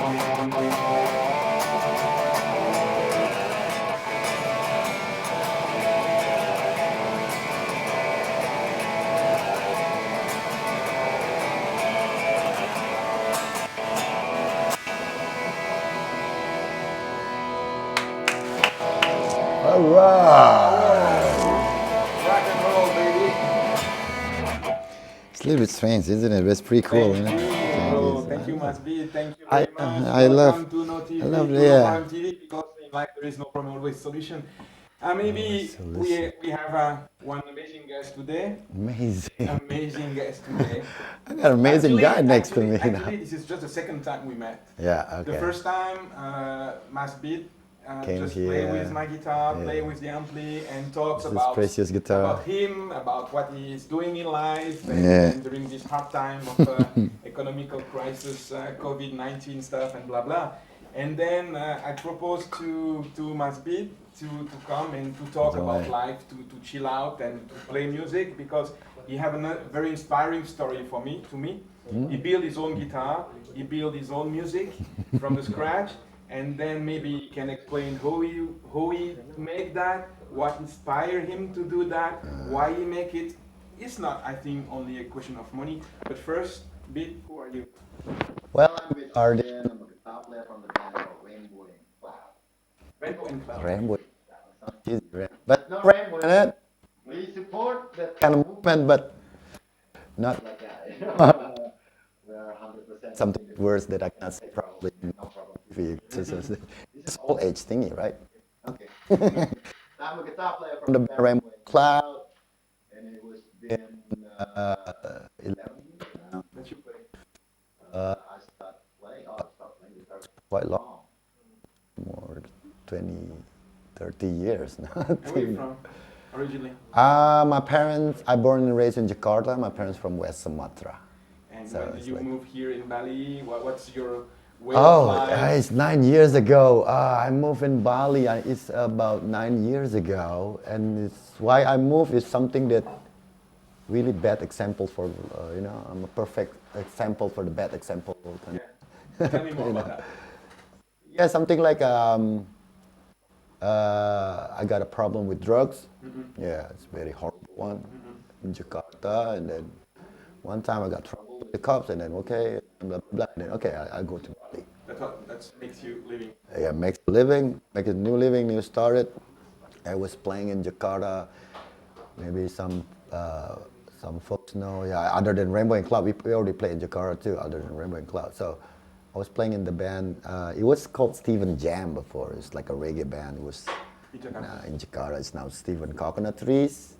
All right. Rock and roll, baby. It's a little bit strange, isn't it? It's pretty cool, you Thank know. you, Thank you. bro. Thank you, must be. Thank you I very much. I love Welcome to No I love TV, to No yeah. Problem TV, because in life there is no problem, always solution. Always Maybe solution. we have one amazing guest today. Amazing. Amazing guest today. I got an amazing guy next to me now. Actually, this is just the second time we met. Yeah. The Okay. first time, must be Came just play here. with my guitar, Yeah. play with the ampli, and talks This about precious guitar. him, about what he is doing in life, Yeah. and during this hard time of economical crisis, COVID-19 stuff, and blah blah. And then I proposed to Masbid to come and to talk Enjoy. about life, to chill out and to play music, because he have a very inspiring story for me. To me, he built his own guitar, he built his own music from the scratch, and then maybe he can explain how he make that, what inspired him to do that, why he make it. It's not, I think, only a question of money. But first, Bit, who are you? Well, I'm with Ardian. I'm a guitar player from the band called Rainbow and Cloud. Rainbow and Cloud. Rainbow. But no rainbow in it. We support that Kind of movement, but not like that. You know? We are 100% something words that I cannot say probably. No problem. It's old age thingy, right? Okay. I'm a guitar player From the band Rainbow Cloud. and it was been 11 years now. That you play. I started playing. Oh, I started playing guitar Quite long. More 20, 30 years now. And where are you from, originally? My parents, I born and raised in Jakarta. My parents from West Sumatra. And So when did it's you like- move here in Bali? What's your way of Oh, life? it's 9 years ago. I moved in Bali. It's about 9 years ago, and it's why I moved is something that really bad example for I'm a perfect example for the bad example. Yeah. Tell me more about that. Yeah, something like I got a problem with drugs. Yeah, it's a very horrible one in Jakarta, and then one time I got trouble with the cops, and then okay, blah blah, blah, and then okay, I go to Bali. That makes you living. Yeah, make a living, make a new living, new started. I was playing in Jakarta. Maybe some folks know. Yeah, other than Rainbow and Cloud, we already played in Jakarta too. Other than Rainbow and Cloud, so I was playing in the band. It was called Steven Jam before. It's like a reggae band. It was in Jakarta. It's now Steven Coconut Trees.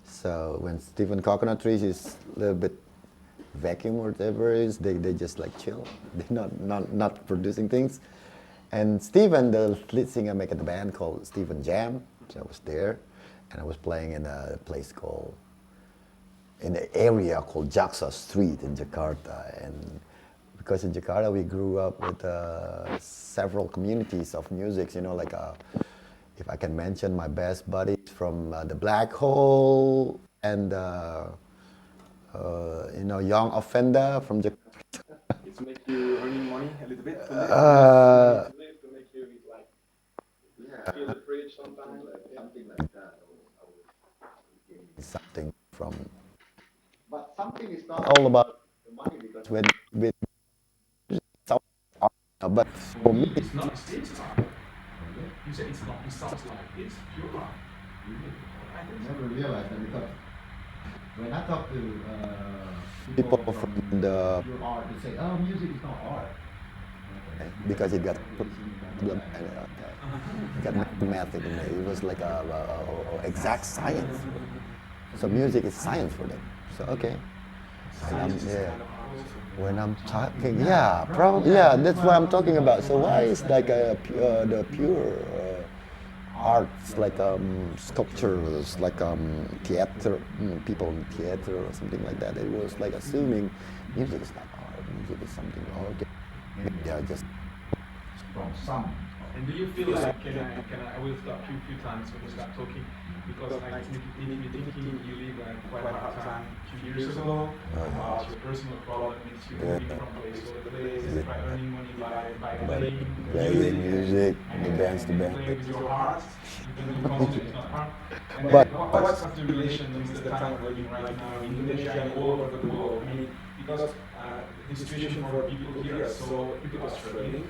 So when Steven Coconut Trees is a little bit vacuum or whatever it is, they just like chill. They're not producing things. And Steven, the lead singer, make a band called Steven Jam. So I was there, and I was playing in a place called, in the area called Jaksa Street in Jakarta. And because in Jakarta we grew up with several communities of music, like if I can mention my best buddies from the Black Hole and Young Offender from Jakarta. It's make you earning money a little bit. Uh, to make you like Yeah, feel the bridge sometimes. something like that. Something from But something is not all about the money because with but for me It's not a stage art. You said it's not. It sounds like it's pure art. I I think so. never realized that because when I talk to people from the pure art, they say, "Oh, music is not art." because it got problem and it got mathematics in it. It was like a exact science. So music is science for them. So okay. When I'm talking, yeah, probably, yeah, that's what I'm talking about. So why is like the pure arts, like sculptures, like theater, people in theater or something like that? It was like assuming music is not art, music is something okay. They are just From some. And do you feel like I will stop you a few times when you start talking, because I think you made me thinking you live like quite a hard time 2 years ago about your personal problem, makes you moving from place to place, by earning money by But playing playing music music, the bands, and the band. playing with your heart, even though concert is not hard. And then But what's the relation with the time we're living right now in Indonesia and all over the globe? I mean, because the situation for the people here are so people are struggling.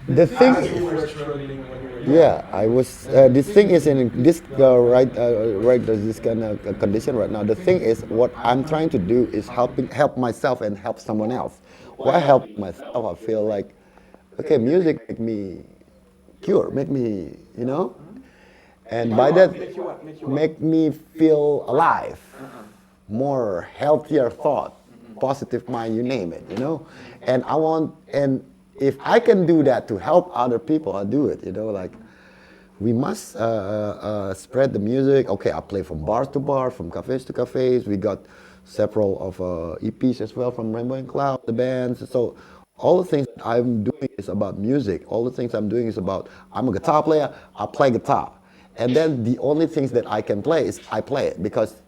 the thing, As you were struggling when you were young. yeah, I was. This thing is in this right. There's this kind of condition right now. The thing is, what I'm trying to do is help myself and help someone else. Why help myself? I feel like, okay, music make me cure, make me, and by that, Make you what? Make you what? make me feel alive, more healthier thought, positive mind, you name it, and I want, and if I can do that to help other people, I'll do it, like we must spread the music. Okay, I play from bars to bars, from cafes to cafes. We got several of EPs as well from Rainbow and Cloud, the bands. So all the things I'm doing is about music. All the things I'm doing is about, I'm a guitar player, I play guitar. And then the only things that I can play is I play it because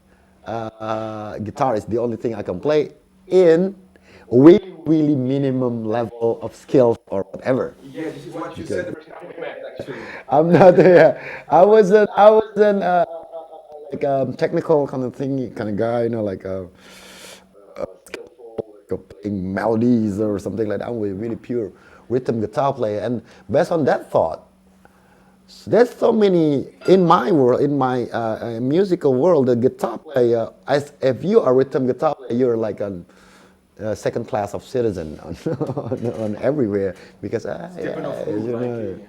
guitar is the only thing I can play in really, really minimum level of skills or whatever. Yeah, this is what you said the first time we met, actually. I'm not there. I was an like a technical kind of thing, kind of guy, like playing melodies or something like that. I'm a really pure rhythm guitar player, and based on that thought, there's so many in my world, in my musical world. The guitar player, as if you are a rhythm guitar player, you're like a second class of citizen on everywhere because It's different of who, like,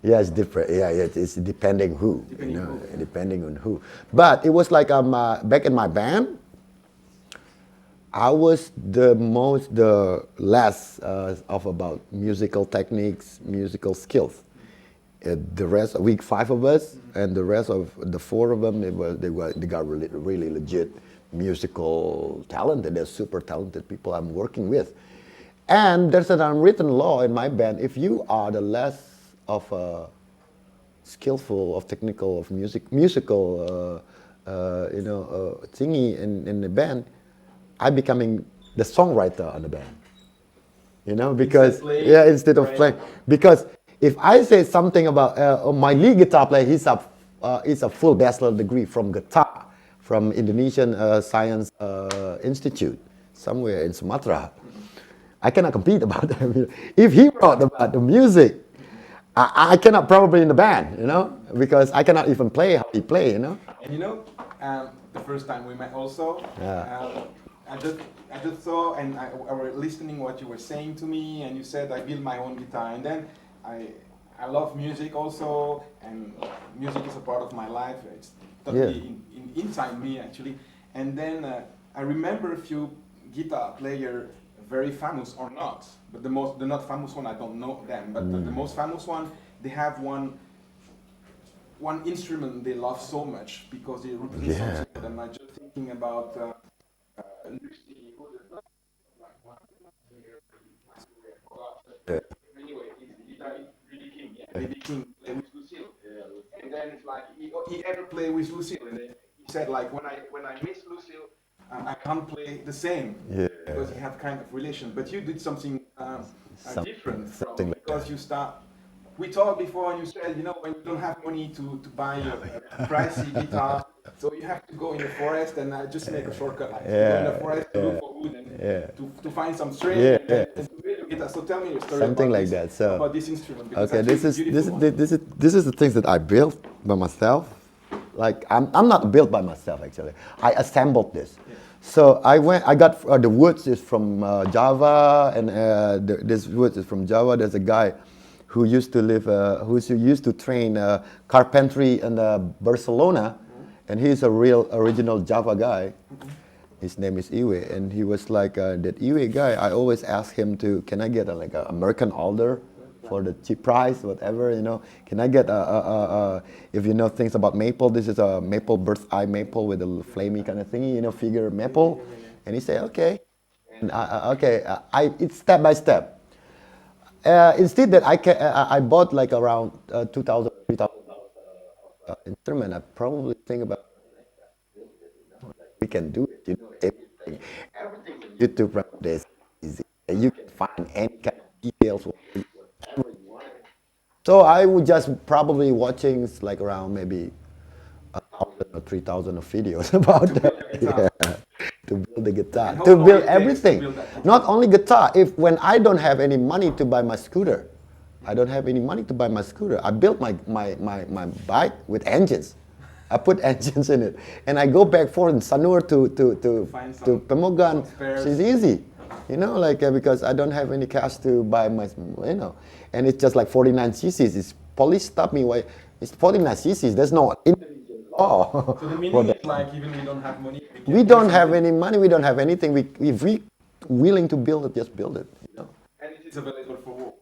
yeah, it's different. Yeah, it's depending who, depending who. depending on who. But it was like back in my band, I was the less of about musical techniques, musical skills. The rest, week five of us, and the rest of the four of them, they got really, really legit musical talented. They're super talented people I'm working with. And there's an unwritten law in my band. If you are the less of skillful, of technical, of musical, thingy in the band, I'm becoming the songwriter on the band. Because playing, yeah, instead of right? playing, because if I say something about my lead guitar player, he's a full bachelor degree from guitar from Indonesian Science Institute somewhere in Sumatra. I cannot compete about that. If he wrote about the music, I cannot probably in the band, because I cannot even play how he play. And the first time we met also, Yeah. I just saw and I were listening what you were saying to me, and you said I build my own guitar, and then I love music also, and music is a part of my life. It's totally inside me actually, and then I remember a few guitar player, very famous or not, but the not famous one I don't know them, but the most famous one, they have one instrument they love so much because they represent Yeah. something to them. I'm just thinking about Lucy, who is the Yeah. anyway, he's really king, yeah, really king play with Lucille. And then it's like he ever play with Lucille, and then he said like when I miss Lucille, I can't play the same Yeah. because he have kind of relation. But you did something different from something like because that. you start. We talked before, and you said, when you don't have money to buy a pricey guitar, so you have to go in the forest and just make a shortcut. Like, you go in the forest to look for wood and to find some string Yeah, and then and to play the guitar. So tell me your story Something about like that. So about this instrument because okay, I this think it's is beautiful. this is the things that I built by myself. Like I'm not built by myself actually. I assembled this. So I got the woods is from Java, and this woods is from Java. There's a guy who used to live, who used to train carpentry in Barcelona, and he's a real original Java guy. His name is Iwe, and he was like that Iwe guy. I always ask him to, can I get like an American alder for the cheap price, whatever, Can I get if you know things about maple, this is a maple, bird's eye maple with a flamey kind of thingy, figure maple. And he said, okay. And it's step by step. Instead that I bought like around 2,000, 3,000 instrument. I probably think about we can do it. Everything. YouTube nowadays is easy. You can find any kind of details, whatever you want. So I would just probably watching like around maybe 1,000 or 3,000 of videos about To build a guitar. yeah, to build the guitar, And how to long build it takes to everything. build that guitar? Not only guitar. If when I don't have any money to buy my scooter, I don't have any money to buy my scooter. I built my bike with engines. I put engines in it, and I go back forth in Sanur Find to some Pemogan. spares. It's easy, like because I don't have any cash to buy my, and it's just like 49 cc's. It's police stop me. Why? It's 49 cc's. There's no Indonesian law. So the for meaning that. is like even we don't have money. can We do don't have something. any money. We don't have anything. If we willing to build it, just build it. And it is available for what?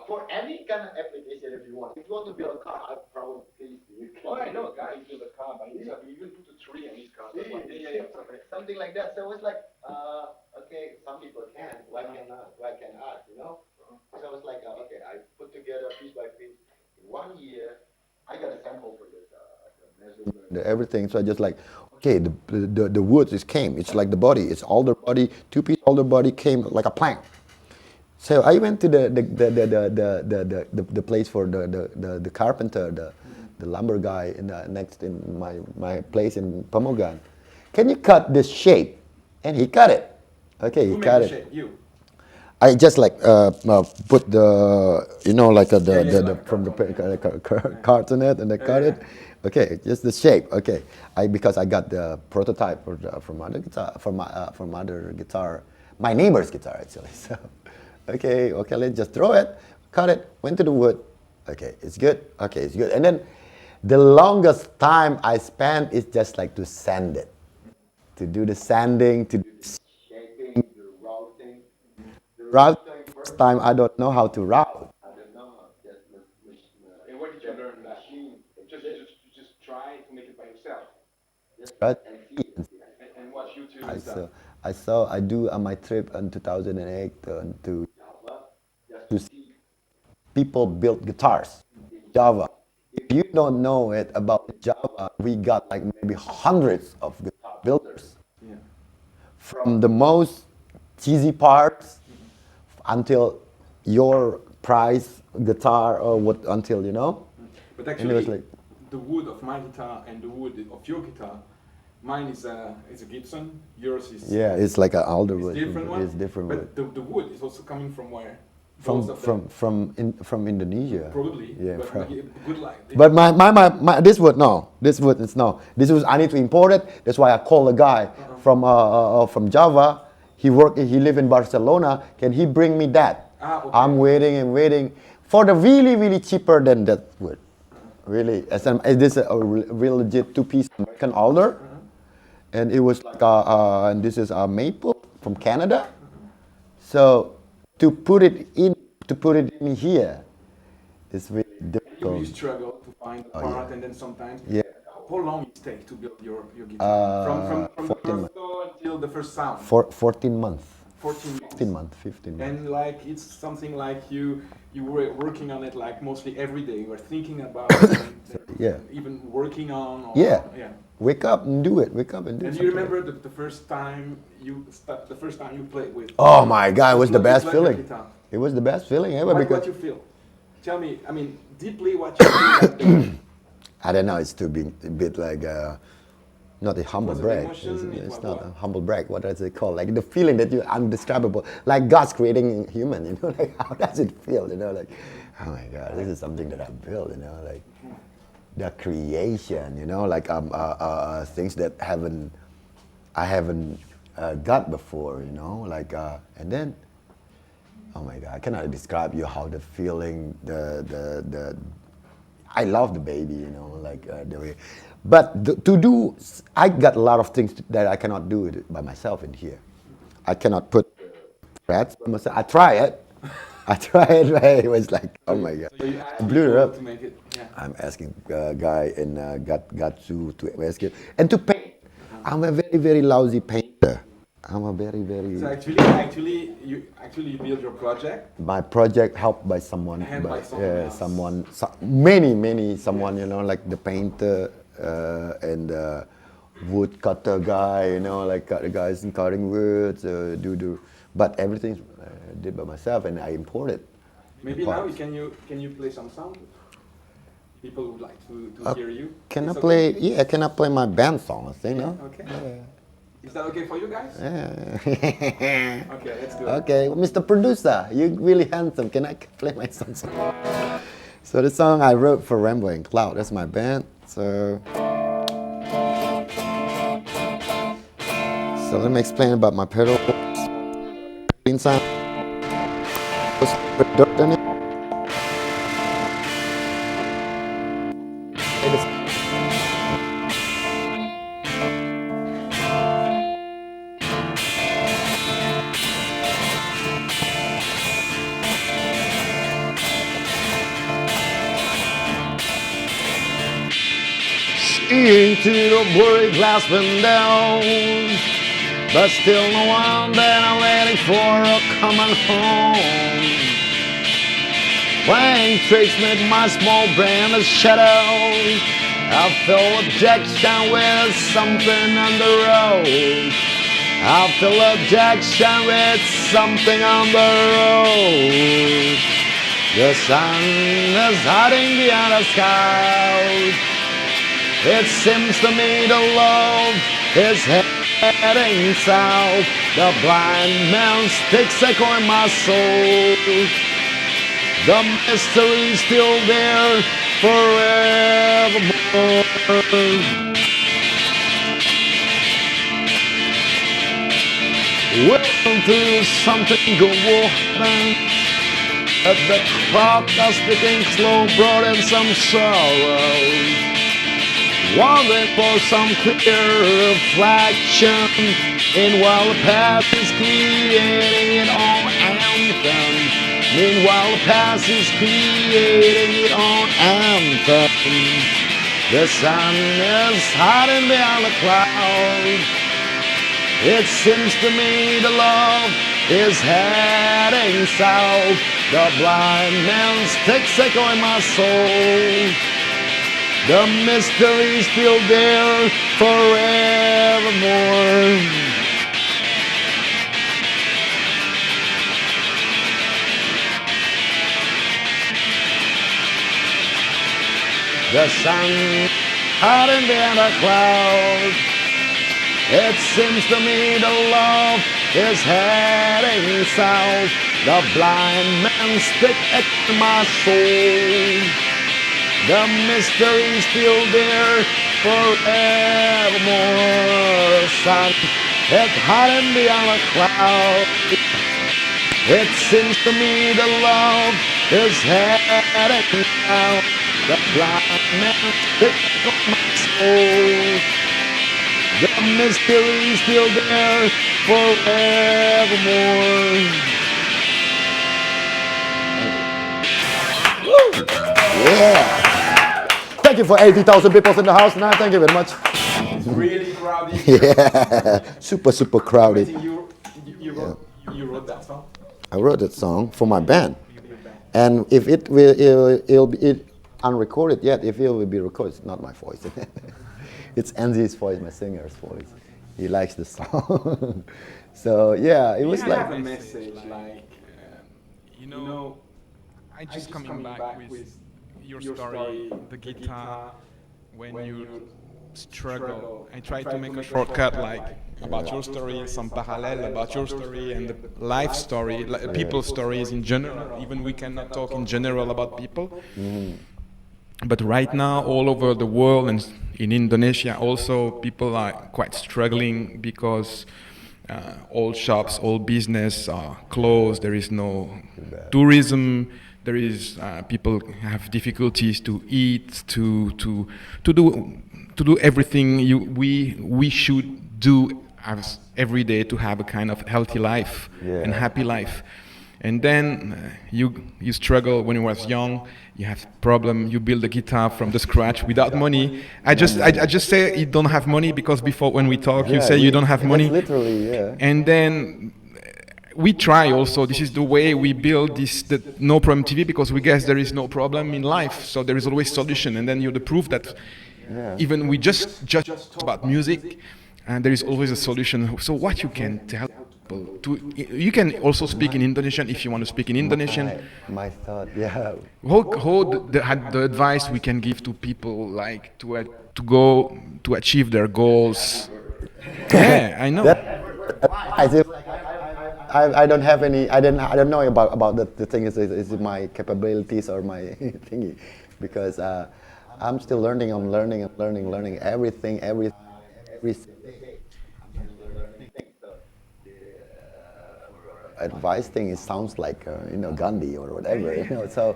For any kind of application, if you want. If you want to build a car, I probably please you. Oh, I know, guys build a car by himself. He even put a tree on his car. That's why- Something like that. So it's like, okay, some people can. Why cannot? Why can't us? So it's like, okay, I put together piece by piece. In 1 year, I got a sample for this measurement. Everything. So I just like, okay, the wood is came. It's like the body. It's alder body, 2-piece alder body came like a plank. So I went to the place for the carpenter, the lumber guy next in my place in Pamogan. Can you cut this shape? And he cut it. Okay, Who he made cut the it. shape? You. I just like put the like like from the carton, cards in it, and I cut yeah. it. Okay, just the shape. Okay, because I got the prototype from other guitar from other guitar, my neighbor's guitar actually. So, okay, let's just throw it, cut it, went to the wood. Okay, it's good. Okay, it's good. And then the longest time I spent is just like to sand it, to do the sanding, to do the shaping, the routing. Routing, first time I don't know how to route. I don't know how to And where did you learn that? Just try to make it by yourself. right? And watch YouTube and stuff. I do on my trip in 2008 to Java just to see people build guitars in Java. If you don't know it about Java, we got like maybe hundreds of guitar builders. Yeah. From the most cheesy parts until your price guitar or what until But and it actually, was like the wood of my guitar and the wood of your guitar, mine is a Gibson. Yours is it's like an alder it's wood. different one. It's different wood. But the wood is also coming from where? Both of them. From Indonesia. Probably. Yeah, But probably. good luck. But my this wood no, this wood is no. This was I need to import it. That's why I call a guy from Java. He live in Barcelona. Can he bring me that? Okay. I'm waiting and waiting for the really cheaper than that wood. Really, as this is a real legit 2-piece American alder, and it was like and this is a maple from Canada. So to put it in here is really You difficult. struggle to find a part, and then sometimes. Yeah. How long it take to build your guitar? From the 14 first tone until the first sound. 14 months. 14 15 months. 15 months. And like it's something like you were working on it like mostly every day. You were thinking about it, and Yeah. even working on. Yeah. Yeah. Wake up and do it. Wake up and do it. And do you remember the first time you played with? Oh my God! It was the Like- best like your feeling. guitar. It was the best feeling ever What because you feel? Tell me. I mean, deeply what you feel. That day. I don't know. It's to be a bit like not a humble Was it brag. emotion? It's What- not what? a humble brag. What does it call? Like the feeling that you undescribable. Like God's creating a human. Like how does it feel? Like oh my God, this is something that I built. Like the creation. Like things that I haven't got before. Like and then. Oh my God! I cannot describe you how the feeling, the. I love the baby, like the way. But to do, I got a lot of things that I cannot do it by myself in here. I cannot put frets by myself. I try it. But it was like, oh my God! So you asked I blew it people up. to make it. Yeah. I'm asking a guy in Gatsu to ask it and to paint. I'm a very lousy painter. I'm a very. So actually, you build your project. My project helped by someone, Helped by someone else. many someone, like the painter and the wood cutter guy, like cut the guys in cutting woods, do the but everything did by myself, and I imported. Maybe parts. now can you play some sound? People would like to hear you. Can I It's play? okay? Yeah, can I play my band song? You know? Okay. Is that okay for you guys? Yeah. Okay, let's do it. Okay, Mr. Producer, you're really handsome. Can I play my song? So the song I wrote for Rambling Cloud. That's my band. So let me explain about my pedal. Clean sound. Put dirt on it. Into the blurry glass windows, but still no one that I'm waiting for a common home. Playing tricks with my small brain as shadows. I feel objection with something on the road. I feel objection with something on the road. The sun is hiding behind the sky. It seems to me the love is heading south. The blind man sticks echo in my soul. The mystery's still there forevermore. Will do something good will happen. But the clock is ticking slow, brought in some sorrow. Wandering for some clear reflection in while the past is creating its own anthem. Meanwhile the past is creating its own anthem. The sun is hiding behind the cloud. It seems to me the love is heading south. The blind man sticks echo in my soul. The mystery's still there forevermore. The sun hiding behind a cloud. It seems to me the love is heading south. The blind man stick at my soul. The mystery's still there forevermore. Sun is hiding behind a cloud. It seems to me the love is heading out. The blind man stick on my soul. The mystery's still there forevermore. Yeah. Thank you for 80,000 people in the house now. Thank you very much. It's really crowded. Yeah, super I crowded. think you wrote that song. I wrote that song for my band, and if it will be unrecorded yet, if it will be recorded, it's not my voice. It's Anzi's voice, my singer's voice. He likes the song. So yeah, it was You like have a message like, you know, I just coming back with your story, the guitar, when you struggle. I try to make a shortcut like about your story, some parallel about your story and the life story, like people's stories in general. Even we cannot talk in general about people. But right now, all over the world and in Indonesia also, people are quite struggling because all shops, all business are closed. There is no tourism. There is people have difficulties to eat, to do everything we should do as every day to have a kind of healthy life and happy life. And then you struggle when you was young. You have problem. You build a guitar from the scratch without money. I just say you don't have money because before when we talk, you say you don't have money. Literally, yeah. And then we try also. This is the way we build the no problem TV because we guess there is no problem in life. So there is always solution. And then you're the proof that even we just talk about music, and there is always a solution. So what you can tell people? You can also speak in Indonesian if you want to speak in Indonesian. My thought, yeah. The advice we can give to people like to go to achieve their goals. Yeah, I know. I think I don't have any. I don't know about the thing is my capabilities or my thingy, because I'm still learning. I'm learning everything every day. I'm learning things. So the advice thing, it sounds like Gandhi or whatever. So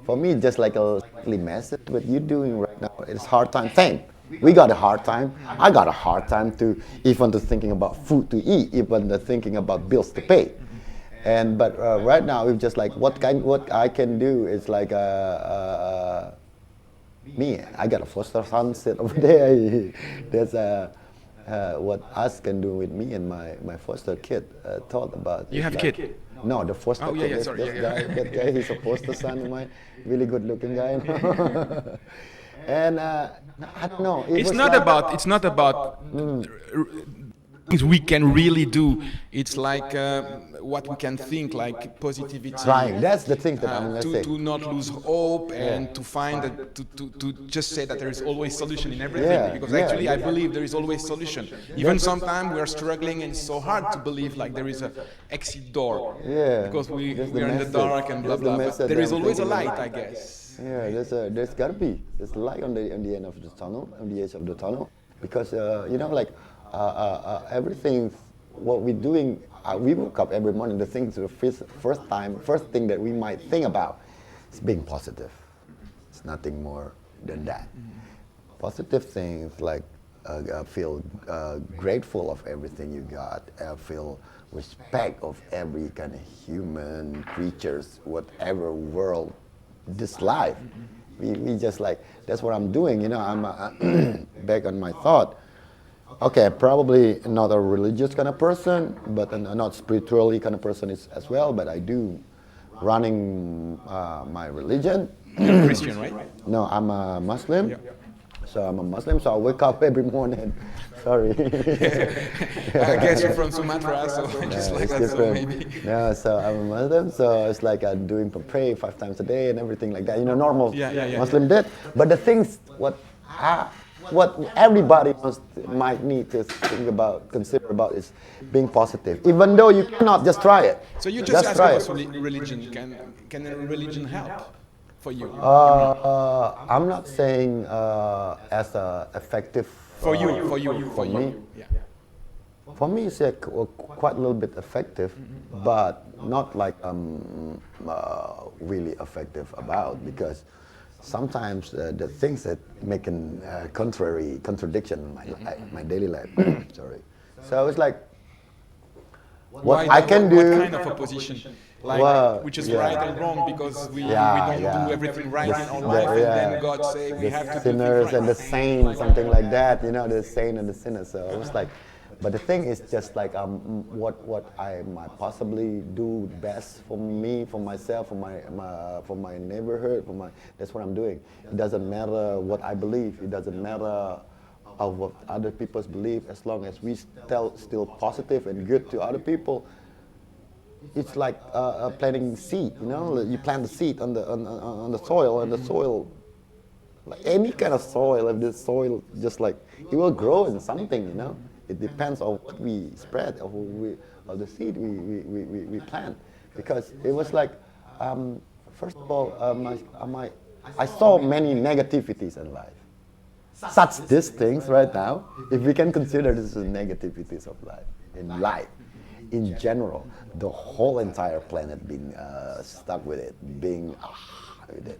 for me, just like a slightly message what you're doing right now. It's hard time. Same. We got a hard time. I got a hard time to even to thinking about food to eat, even to thinking about bills to pay. But right now, it's just like what I can do is like me. I got a foster son sit over there. There's what us can do with me and my foster kid thought about. You have a like, kid? No, the foster kid. Yeah, This, sorry, this yeah, guy, that guy, he's a foster son of mine, really good looking guy. And I don't know. It's not about things we can really do. It's like what we can think, like positivity. Trying. That's the thing that I'm gonna say. To not lose hope and to find that to just say that there is always solution in everything. Yeah, Because yeah. actually, I believe there is always solution. Even sometimes we are struggling and it's so hard to believe like there is a exit door. Yeah. Because we That's are in the message. dark and blah That's the blah. But message there is I'm always a thinking light, about. I guess. Yeah, there's gotta be. There's light on the end of the tunnel, on the edge of the tunnel, because everything, what we're doing, we woke up every morning. The things, the first thing that we might think about is being positive. It's nothing more than that. Positive things like feel grateful of everything you got. Feel respect of every kind of human creatures, whatever world. This life, we just like, that's what I'm doing. I'm back on my thought. Okay, probably not a religious kind of person, but not spiritually kind of person as well. But I do running my religion. You're Christian, right? No, I'm a Muslim. Yeah. So I'm a Muslim. So I wake up every morning. Sorry. I guess you're from Sumatra, so just like It's that, so different. maybe. Yeah, so I'm a Muslim, so it's like I'm doing pray 5 times a day and everything like that. Normal Yeah. Muslim did. But the things what everybody might need to think about, consider about, is being positive. Even though you cannot just try it. So you just ask try about it. religion. Can a religion help for you? I'm not saying as a effective. For you. me? Yeah. For me, it's quite a little bit effective, but not like really effective about, because sometimes the things that make a contradiction in my daily life. Sorry. So it's like what I can do. What kind of opposition? Like, which is right and wrong, because we don't do everything right in our life, and then God say we have to do sinners things and the right. saints, something like that. The saint and the sinner. So it was like, but the thing is just like what I might possibly do best for me, for myself, for my neighborhood, that's what I'm doing. It doesn't matter what I believe. It doesn't matter of what other people's believe, as long as we still positive and good to other people. It's like planting seed, You plant the seed on the soil, and the soil, like any kind of soil, if the soil just like, it will grow in something, It depends on what we spread, of the seed we plant. Because it was like, first of all, I saw many negativities in life. Such these things right now, if we can consider this as negativities of life, in general, the whole entire planet being stuck with it, being with it,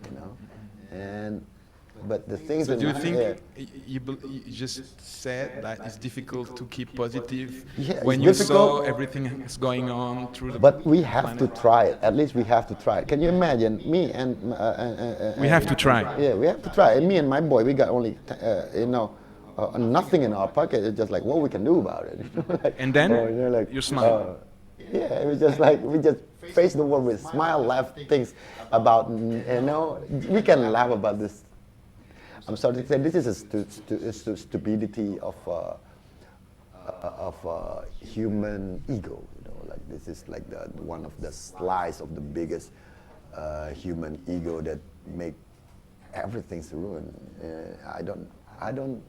But the things. So in do you my think head, you just said that it's difficult to keep positive Yeah, when it's you difficult. saw everything is going on through the But we have to planet? try it. At least we have to try it. Can you imagine me and? We have to try. Yeah, we have to try. And me and my boy, we got only, nothing in our pocket. It's just like what we can do about it. Like, And then like, you smile. yeah, it was just like we just face the world with smile, laugh, things about. We can laugh about this. I'm sorry to say, this is a stupidity of human ego. like this is like the one of the slice of the biggest human ego that make everything's ruined. I don't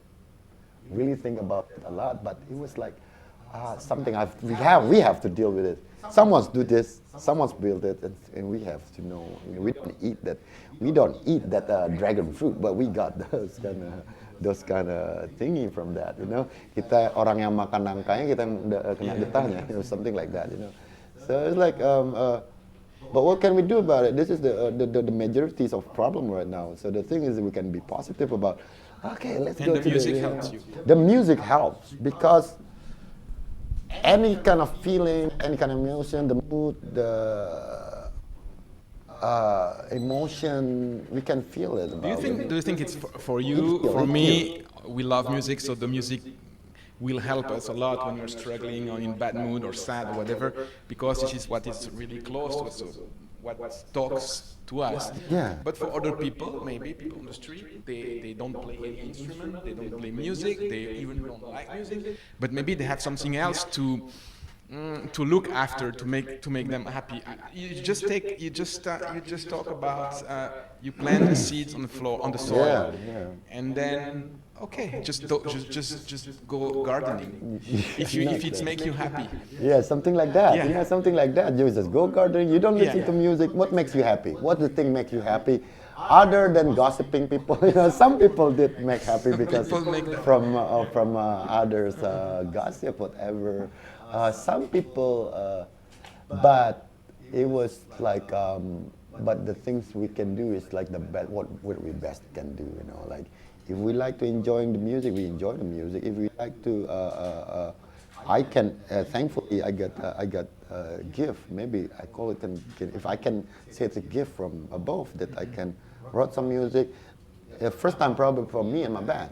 really think about it a lot, but it was like something we have to deal with it. Someone's do this, someone's built it, and we have to know. We don't eat that. We don't eat that dragon fruit, but we got those kind of thingy from that. You know, kita orang yang makan nangkanya kita kena getahnya, something like that. You know, so it's like. But what can we do about it? This is the majority of problem right now. So the thing is, we can be positive about. Okay, let's go to the music. Helps you. The music helps because any kind of feeling, any kind of emotion, the mood, the emotion, we can feel it. Do you think it's for you? For me, we love music, so the music will help us a lot when we're struggling or in bad mood or sad or whatever, because this is what is really close to us, so what talks to us. Yeah. But for other people, maybe people on the street, they don't play any instrument, they don't play music, they even don't like music, but maybe they have something else to look after to make them happy. You just talk about you plant the seeds on the floor, on the soil, and then just go gardening if it makes you happy. Yeah, something like that. Yeah. You know, something like that. You just go gardening. You don't listen to music. What makes you happy? What the thing makes you happy? Other than gossiping people, you know, some people did make happy because from others gossip, whatever. Some people, but it was like. But the things we can do is like what we best can do. You know, like. If we like to enjoy the music, we enjoy the music. If we like to, I can. Thankfully, I got a gift. Maybe I call it if I can say it's a gift from above that I can write some music. First time probably for me and my band.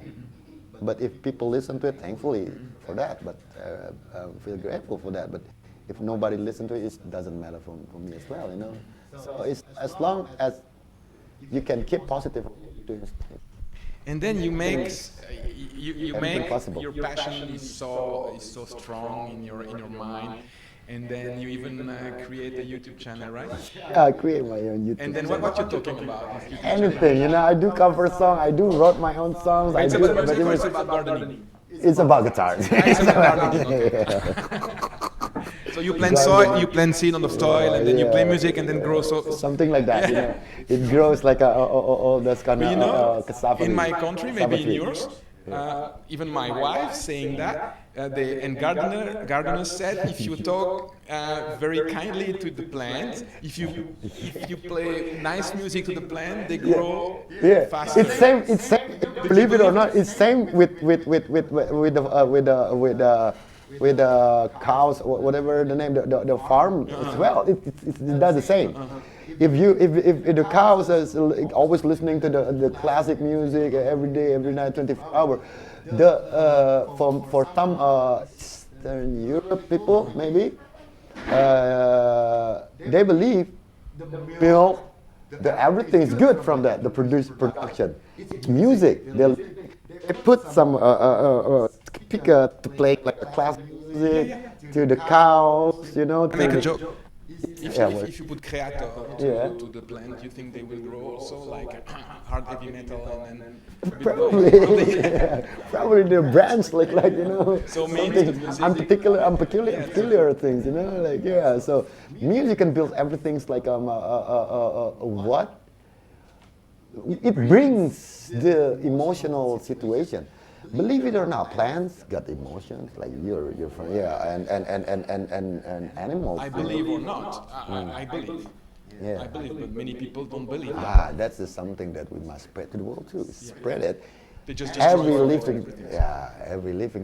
But if people listen to it, thankfully for that. But I feel grateful for that. But if nobody listens to it, it doesn't matter for me as well. You know. So it's as long as you can keep positive. And then you make your passion is so strong in your mind, and then you even create a YouTube channel, right? Yeah, I create my own YouTube. And then what you're talking about? Anything, you know. I do cover song. I do wrote my own songs. It's about gardening. It's about guitar. It's about gardening. Okay. So you plant soil, you plant seed on the soil, and then you play music, and then grow something like that. You know, it grows like all this kind of cassava. In my country, maybe in yours, even my wife saying that. Gardeners said if you talk very kindly to the plant, if you play nice music to the plant, they grow faster. It's same. Believe it or not, it's same with the cows, or whatever the name, the farm as well. It does the same. If the cows is always listening to the classic music every day, every night, 24 hours, for some Eastern Europe people maybe they believe milk, everything is good from that. The production, music. They put some speaker to play like a classic music to the cows, you know. I make a joke. If you put creator to the plant, you think they will grow also like hard heavy metal and then probably the branch like you know. So something peculiar things, you know, like So music can build everything like what it brings the emotional situation. Believe it or not, plants got emotions like your friend, and animals. I believe or not, I believe. Yeah. I believe, but many people don't believe. That's something that we must spread to the world too. Spread it. They just every living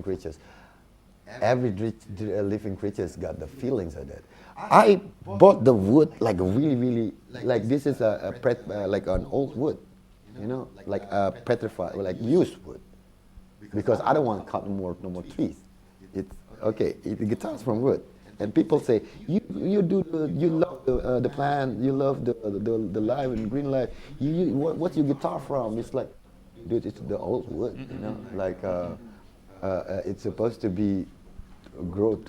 creatures, every living creature's got the feelings of that. I bought the wood like really like this is like an old wood, you know, like a petrified, like used wood. Because I don't want to cut no more trees. It's okay. The guitar's from wood, and people say you love the plant, you love the live and green life. What's your guitar from? It's like, dude, it's the old wood, you know. Like it's supposed to be grow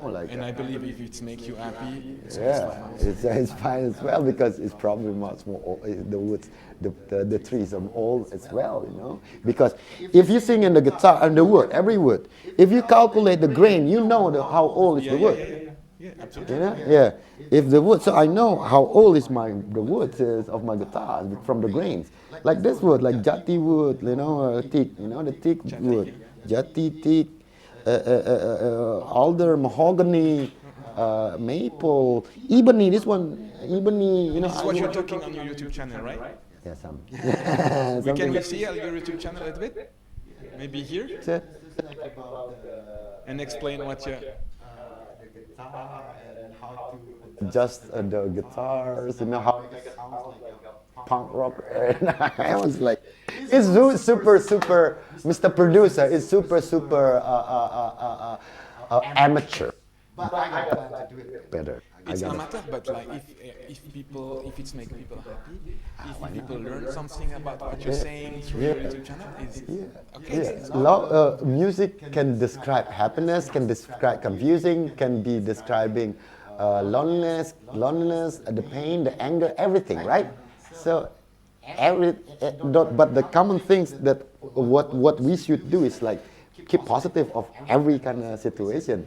like. And I believe if it makes you happy, it's Yeah, fine. it's fine as well because it's probably much more the woods, the trees are old as well, Because if you sing in the guitar and the wood, every wood, if you calculate the grain, how old is the wood. Yeah, absolutely. Yeah. If the wood, so I know how old is the wood is of my guitar from the grains. Like this wood, like jati wood, teak, the teak wood, jati, teak, alder, mahogany, maple, ebony. This one, ebony. This is what you're talking on your YouTube channel, right? Yeah, some. Can we see your YouTube channel a little bit? Maybe here? And explain what you... Just the guitars, how it sounds like punk rock. And I was like, it's super, Mr. Producer, it's super amateur. But I plan to do it better. It's amateur, but like if it's make people happy, if people learn something about what you're saying through your YouTube channel, music can describe happiness, can describe confusing, can be describing loneliness, the pain, the anger, everything, right? So, but the common things that what we should do is like keep positive of every kind of situation.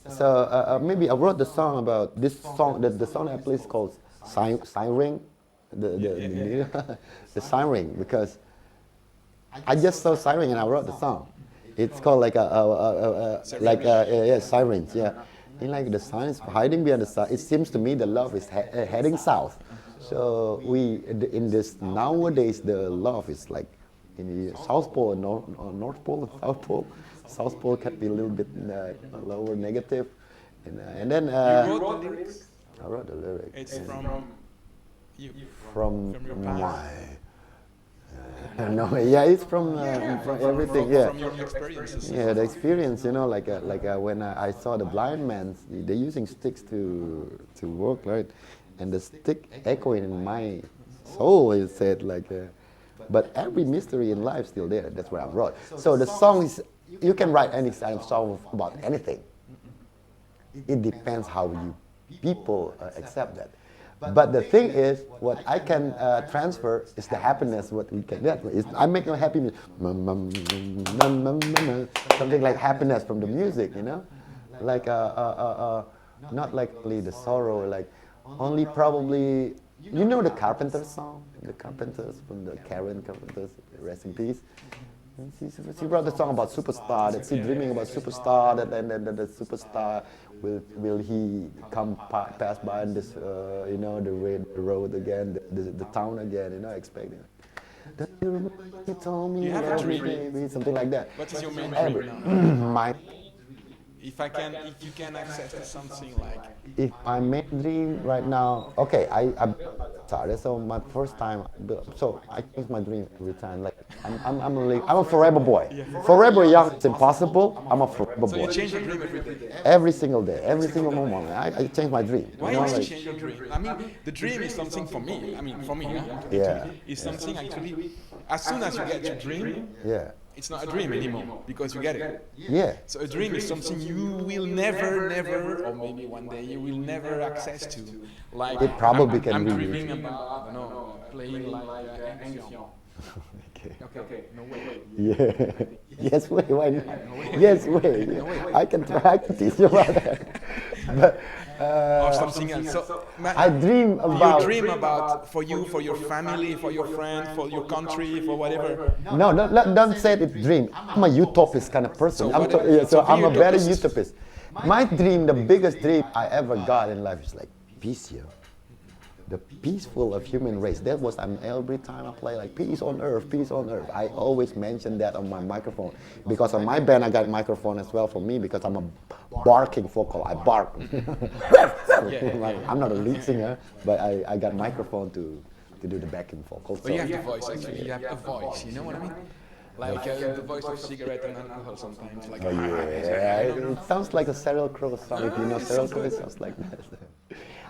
So maybe I wrote the song about this song. The song I play is called Siren, the Siren, because I just saw Siren and I wrote the song. It's called like sirens, yeah. In like the signs hiding behind the sun, it seems to me the love is heading south. So in this nowadays the love is like in the South Pole and North Pole and South Pole. South Pole can be a little bit lower negative, and then you wrote the lyrics? I wrote the lyrics. It's from you. From your my. No, yeah, it's from everything. Yeah, From your experiences. yeah, the experience. Like when I saw the blind man, they're using sticks to work, right? And the stick echoing in my soul, it said like. But every mystery in life is still there. That's what I wrote. So the song is. You can write any kind of song about anything. It depends how people accept that. But the thing is, what I can transfer is the happiness. What we can get is I make a happy music, something like happiness from the music, like not like only the sorrow, like only probably the Carpenters song, the Carpenters from the Karen Carpenters, rest in peace. She wrote the song about superstar, that she's dreaming about superstar, that and then the superstar will he come pass by in this the road again, the town again, expecting. You told me You have a dream. baby, something like that. What is your main dream now? My If you can access to something like... if my main dream right now, okay, I started. So my first time, so I change my dream every time. Like I'm a forever boy. Forever young, it's impossible. I'm a forever So you boy. change your dream every day. Every single day, every single moment, I change my dream. Why must you change your dream? I mean, the dream is something for me. I mean, for me, Yeah. it's something actually. As soon as you get your dream, Yeah, it's not a dream anymore because you get it. yeah, So a dream is something you will never, or maybe one day you will never access to. Like It probably I'm, can I'm be dreaming about, I don't know, playing like Ardian. okay. Okay, no way. Yeah. Yes, wait, why not? Yes, wait. I can teach you about that. But Or something else. So, I dream about. you dream about for you, for your family, for your friends, for your country, for whatever. No, don't say it dream. I'm a utopist kind of person. So I'm a very utopist. utopist. My dream, the biggest dream I ever got in life is like peace, the peaceful of human race. That was every time I play like peace on earth, peace on earth. I always mention that on my microphone because on my band I got microphone as well for me because I'm a barking vocal. I bark. I'm not a lead singer, but I got microphone to do the backing vocal. But you have the voice actually. You have a voice. You know what I mean? Like the voice of cigarette and alcohol sometimes. Like It sounds like a Sheryl Crow song. If you know Sheryl Crow, it sounds like that.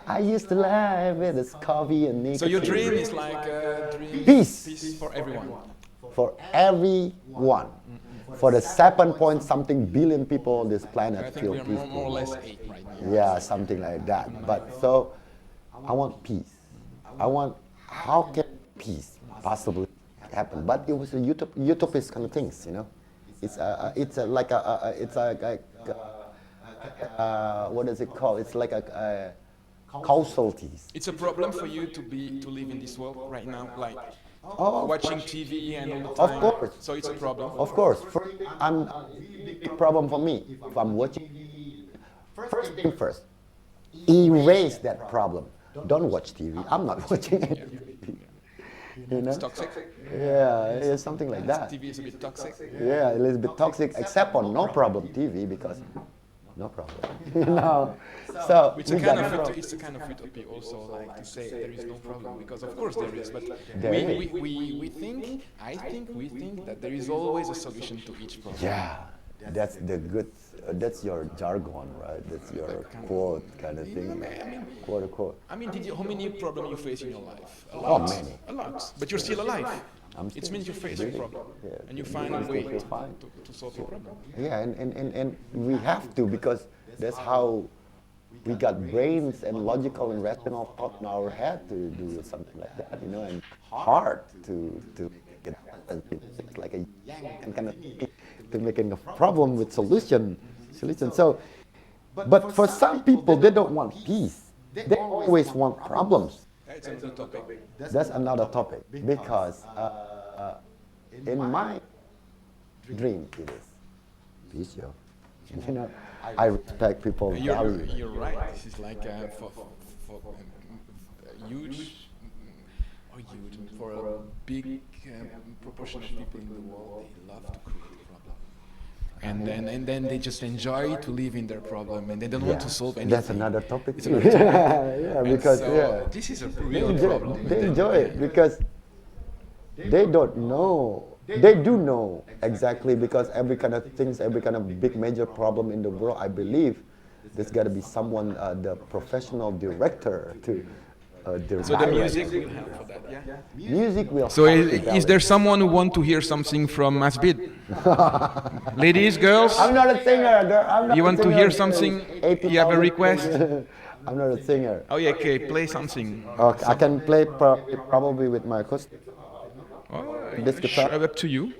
I used to lie with this coffee and nicotine. So your dream is like a dream Peace. peace for everyone. For everyone. for the 7 point something billion people on this planet I think feel we are peaceful. more or less 8 right now. Yeah, something like that. But so, I want peace. I want, how can peace possibly happen? But it was a utopist kind of things, you know. It's like it's what is it called? It's like a causalties. It's a problem for you to live in this world right now, like Oh, watching TV and all the of time. course. So it's a problem. Of course, I'm big problem for me. If I'm watching, first thing first, erase that problem. Don't watch TV. I'm not watching it. You know? It's toxic. Yeah, it's something like that. TV is a bit toxic. Yeah, a little bit toxic, except for no problem TV because no problem. You know, so It's we a got kind no of problem. it's a kind of utopia also, like to say there is no problem, because of course there is, but There is. we think, we think that there is always a solution to each problem. Yeah, that's the good. That's your jargon, right? That's your quote kind of thing. Quote unquote. I mean, how many problems you face in your life? A Oh, lot. many. A lot. But you're still alive. It still means you face a breathing. problem, Yeah. and you find a I still way feel fine. to solve your problem. Yeah, and we have to, because that's how we got brains and logical and rational thought in our head to do something like that, you know, and hard to get it's like a yang kind of thing, to making a problem with solution. So, but for some people, they don't want peace. They always want problems. That's another topic. That's another topic, because in my dream it is peace, yo. You know, I respect people value. You're right. This is like for a huge, for a big proportion of people in the world, they love to create problems. And then they just enjoy to live in their problem, and they don't want to solve anything. That's another topic It's too. another topic. Yeah, And because so this is a real problem. they enjoy it because they don't know. They do know exactly, because every kind of things, every kind of big major problem in the world, I believe there's got to be someone, the professional director to direct. So the music will help for that, yeah. Music will. So help to is there balance. someone who want to hear something from Masbid? Ladies, girls, I'm not a singer, girl. I'm not you a want to singer. hear something? You have a 80,000 request? I'm not a singer. Oh yeah, okay, play something. Okay, I can play probably with my acoustic. Oh, This guitar? up to you.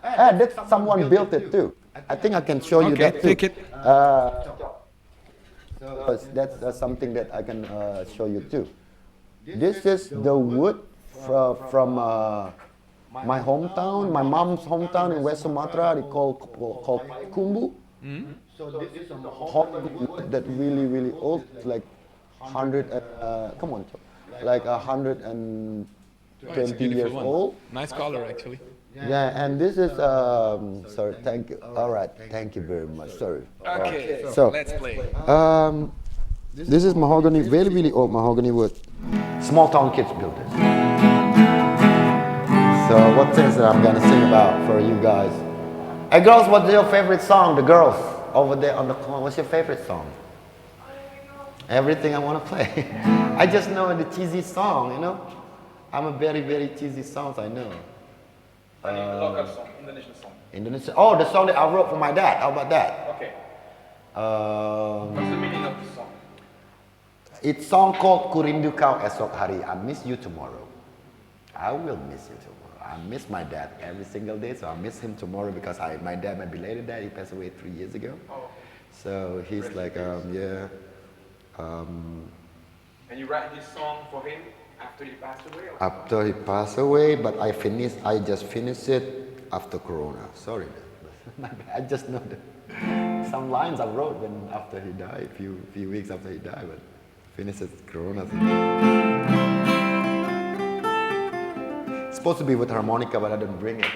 That someone built it too. I think I can show you Okay, that too. take it. That's something that I can show you too. This is the wood from my hometown, my mom's hometown in West Sumatra. They called kumbu. So this is a wood that really old, like 100. Come on, like 120 years old. Nice color, actually. Yeah, and this is sorry, thank you. All right, thank you very much. Sorry. Okay, So let's play. this is mahogany, really old mahogany wood. Small town kids built this. So what things that I'm gonna sing about for you guys? Hey girls, what's your favorite song? The girls over there on the corner, what's your favorite song? Everything I want to play. I just know the cheesy song, you know. I'm a very cheesy songs I know. Local song, Indonesian song. Indonesia. Oh, the song that I wrote for my dad. How about that? Okay. What's the meaning of the song? It's song called Kurindu Kau Esok Hari. I miss you tomorrow. I will miss you tomorrow. I miss my dad every single day, so I miss him tomorrow because my dad, my belated dad, he passed away 3 years ago. Oh. So he's like, yeah. And you write this song for him after he passed away? Or? After he passed away, but I just finished it after Corona. Sorry, my bad. I just know that some lines I wrote when after he died, few weeks after he died, but finished it Corona thing. It's supposed to be with harmonica, but I didn't bring it.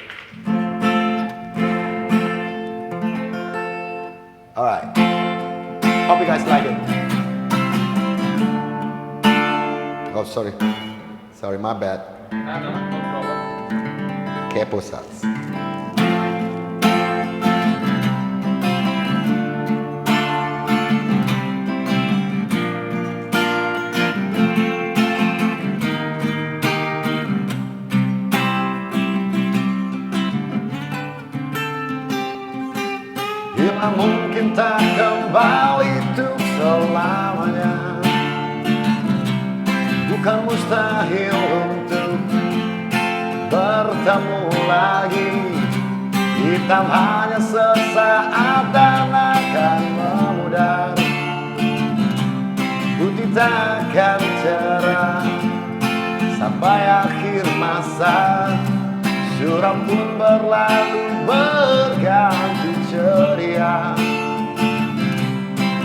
All right. Hope you guys like it. Oh, sorry. Sorry, my bad. No problem. Kepo Sats. Bukan mustahil untuk bertemu lagi. Hitam hanya sesaat dan akan memudar. Putih takkan cerah sampai akhir masa. Suram pun berlalu berganti ceria.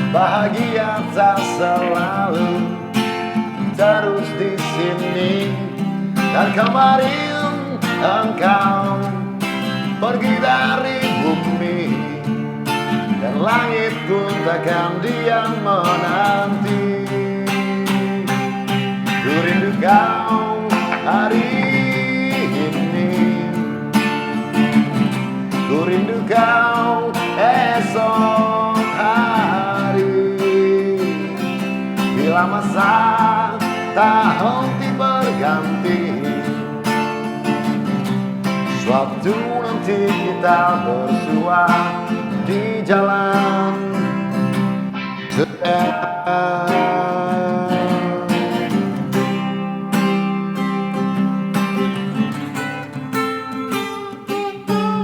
Bahagia tak selalu terus di sini. Dan kemarin engkau pergi dari bumi, dan langit pun takkan diam menanti. Ku rindu kau hari ini, ku rindu kau esok hari. Bila masa tak henti berganti, suatu nanti kita bersua di jalan.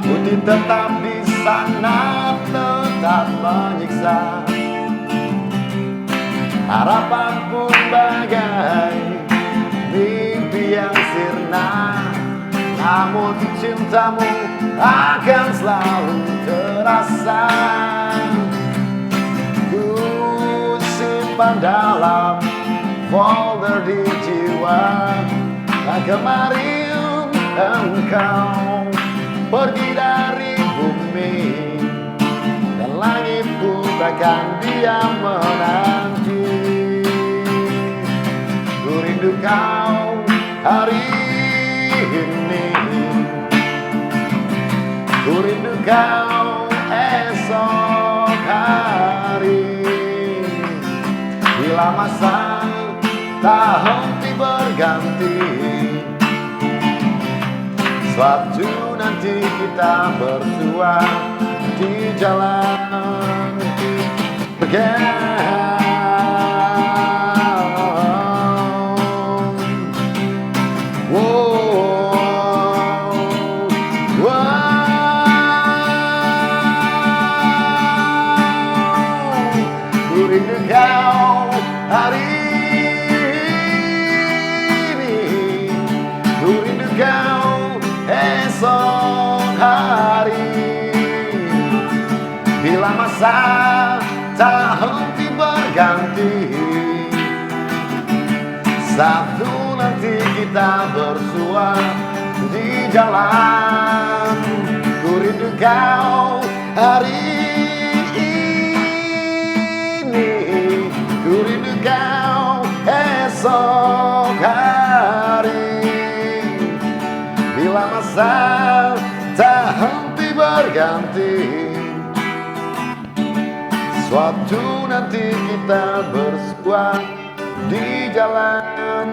Putih tetap di sana, tetap menyiksa. Harapan pun bagai mimpi yang sirna. Namun cintamu akan selalu terasa. Ku simpan dalam folder di jiwa. Dan kemarin engkau pergi dari bumi, dan langit pun takkan diam menanti. Ku rindu kau hari ini, ku rindu kau esok hari. Bila masa tak henti berganti, suatu nanti kita bersua di jalan. Ku rindu kau hari ini, ku rindu kau esok hari. Bila masa tak henti berganti, satu nanti kita bersua di jalan. Ku rindu kau hari ini, ku rindu kau esok hari. Bila masa tak henti berganti, suatu nanti kita bersua di jalan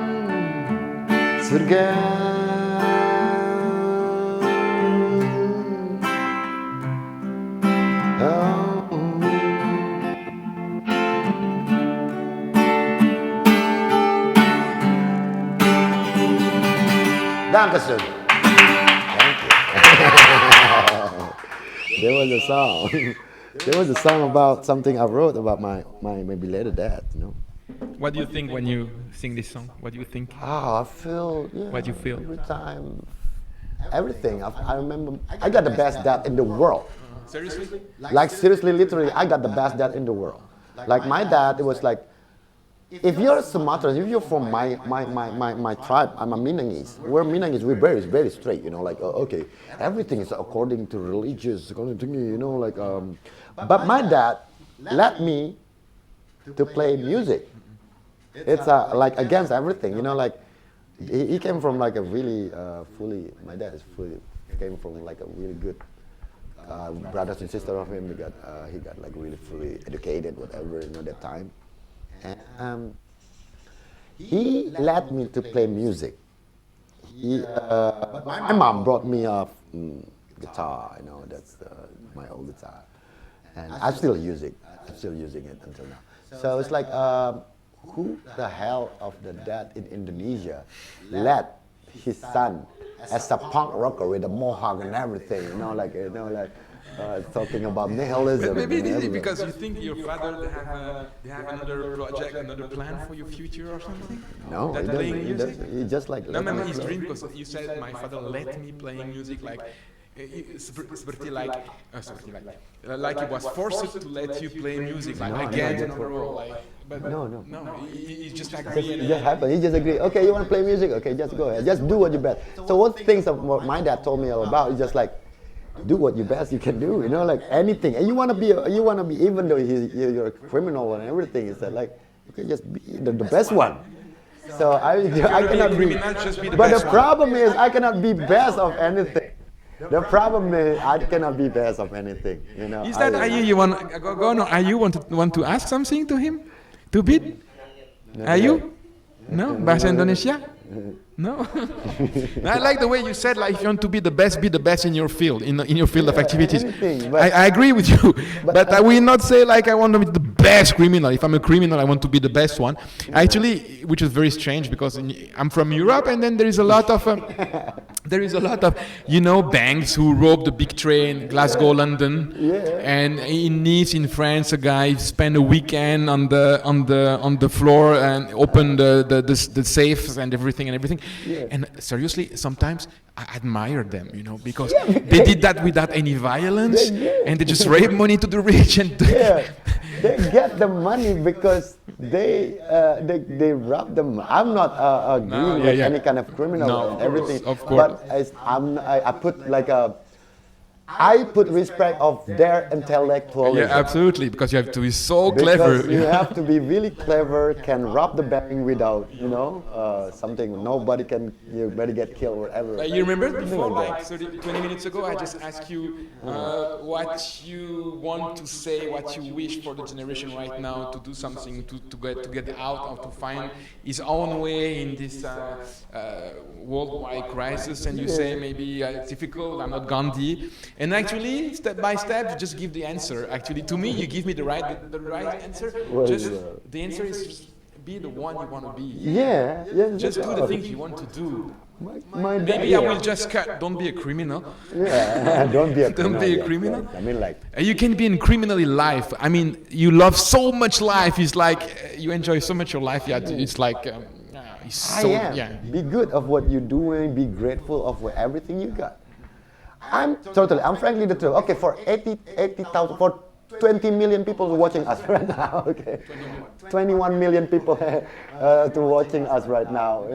surga. Dankeschön. Thank you. There was a song. There was a song about something I wrote about my maybe later dad, you know. What do you think when you sing this song? What do you think? Oh, I feel, yeah. What do you feel? Every time, everything. I remember, I got the best dad in the world. Seriously? Like seriously, literally, I got the best dad in the world. Like my dad, it was like, if you're Sumatran, if you're from my tribe, I'm a Minangese. We're Minangese, we're very straight, you know, like, okay, everything is according to religious, according to me, you know, like, but my dad let me to play music. It's like against everything, you know, like, he came from like a really my dad is came from like a really good brothers and sisters of him. He got like really fully educated, whatever, you know, that time. And he let me to play music. But my mom brought me a guitar, you know, that's my old guitar. And I'm still using it until now. So it's like, who the hell of the dad in Indonesia let his son as a punk rocker with a mohawk and everything, talking about nihilism. Maybe and this is everything. because you think your father they have another project, another plan for your future or something. No, That he playing doesn't. He music. doesn't. He just like. No, let me his play. dream because you said my father let me playing music like. Seperti like he was forced to let you play music like No, again no, and overall like but No. he just It agreed. just happened. He just agreed. Okay, you want to play music? Okay, just go ahead. Just do what you best. So what things of what my dad told me all about is just like, do what you best you can do. Like anything. And you want to be, even though you're a criminal and everything. Is that like, okay, just be the best one. So I cannot be. Just be the But the best one. problem is I cannot be best of anything. The problem is I cannot be best of anything. Is that you want go on? Are you want to ask something to him? To beat? Are you? No? Bahasa Indonesia? No? I like the way you said like if you want to be the best in your field, in your field of activities. anything, but- I agree with you. But I will not say like I want to be the best criminal. If I'm a criminal, I want to be the best one. Actually, which is very strange because I'm from Europe and then there is a lot of banks who robbed the big train, Glasgow, London, and in Nice, in France, a guy spent a weekend on the floor and opened the safes and everything. And seriously, sometimes I admire them, because they did that without any violence, and they just rape money to the rich and. They get the money because they rob them. I'm not agreeing with any kind of criminal No, and everything. of course. But I put respect of their intellectualism. Yeah, absolutely, because you have to be so Because clever. you have to be really clever, can rob the bank without, something. Nobody get killed or whatever. You remember before, like 20 minutes ago, I just asked you what you want to say, what you wish for the generation right now to do something to get out or to find his own way in this worldwide crisis, and you say maybe it's difficult. I'm not Gandhi, and actually step by step you just give the answer. Actually, to me, you give me the right answer. Well, Just yeah. the answer is just be the one you want to be. Yeah. Just do the things you want to do. My dad- Maybe I will just cut. Don't be a criminal. Yeah, don't be a criminal. Don't be a yeah, criminal. right. I mean, like. You can be in criminally life. I mean, you love so much life. It's like you enjoy so much your life. Yeah, it's like it's so Be good of what you're doing. Be grateful of everything you got. I'm frankly the truth. Okay, for 80,000, for 20 million people watching us right now. Okay, 21 million people to watching us right now.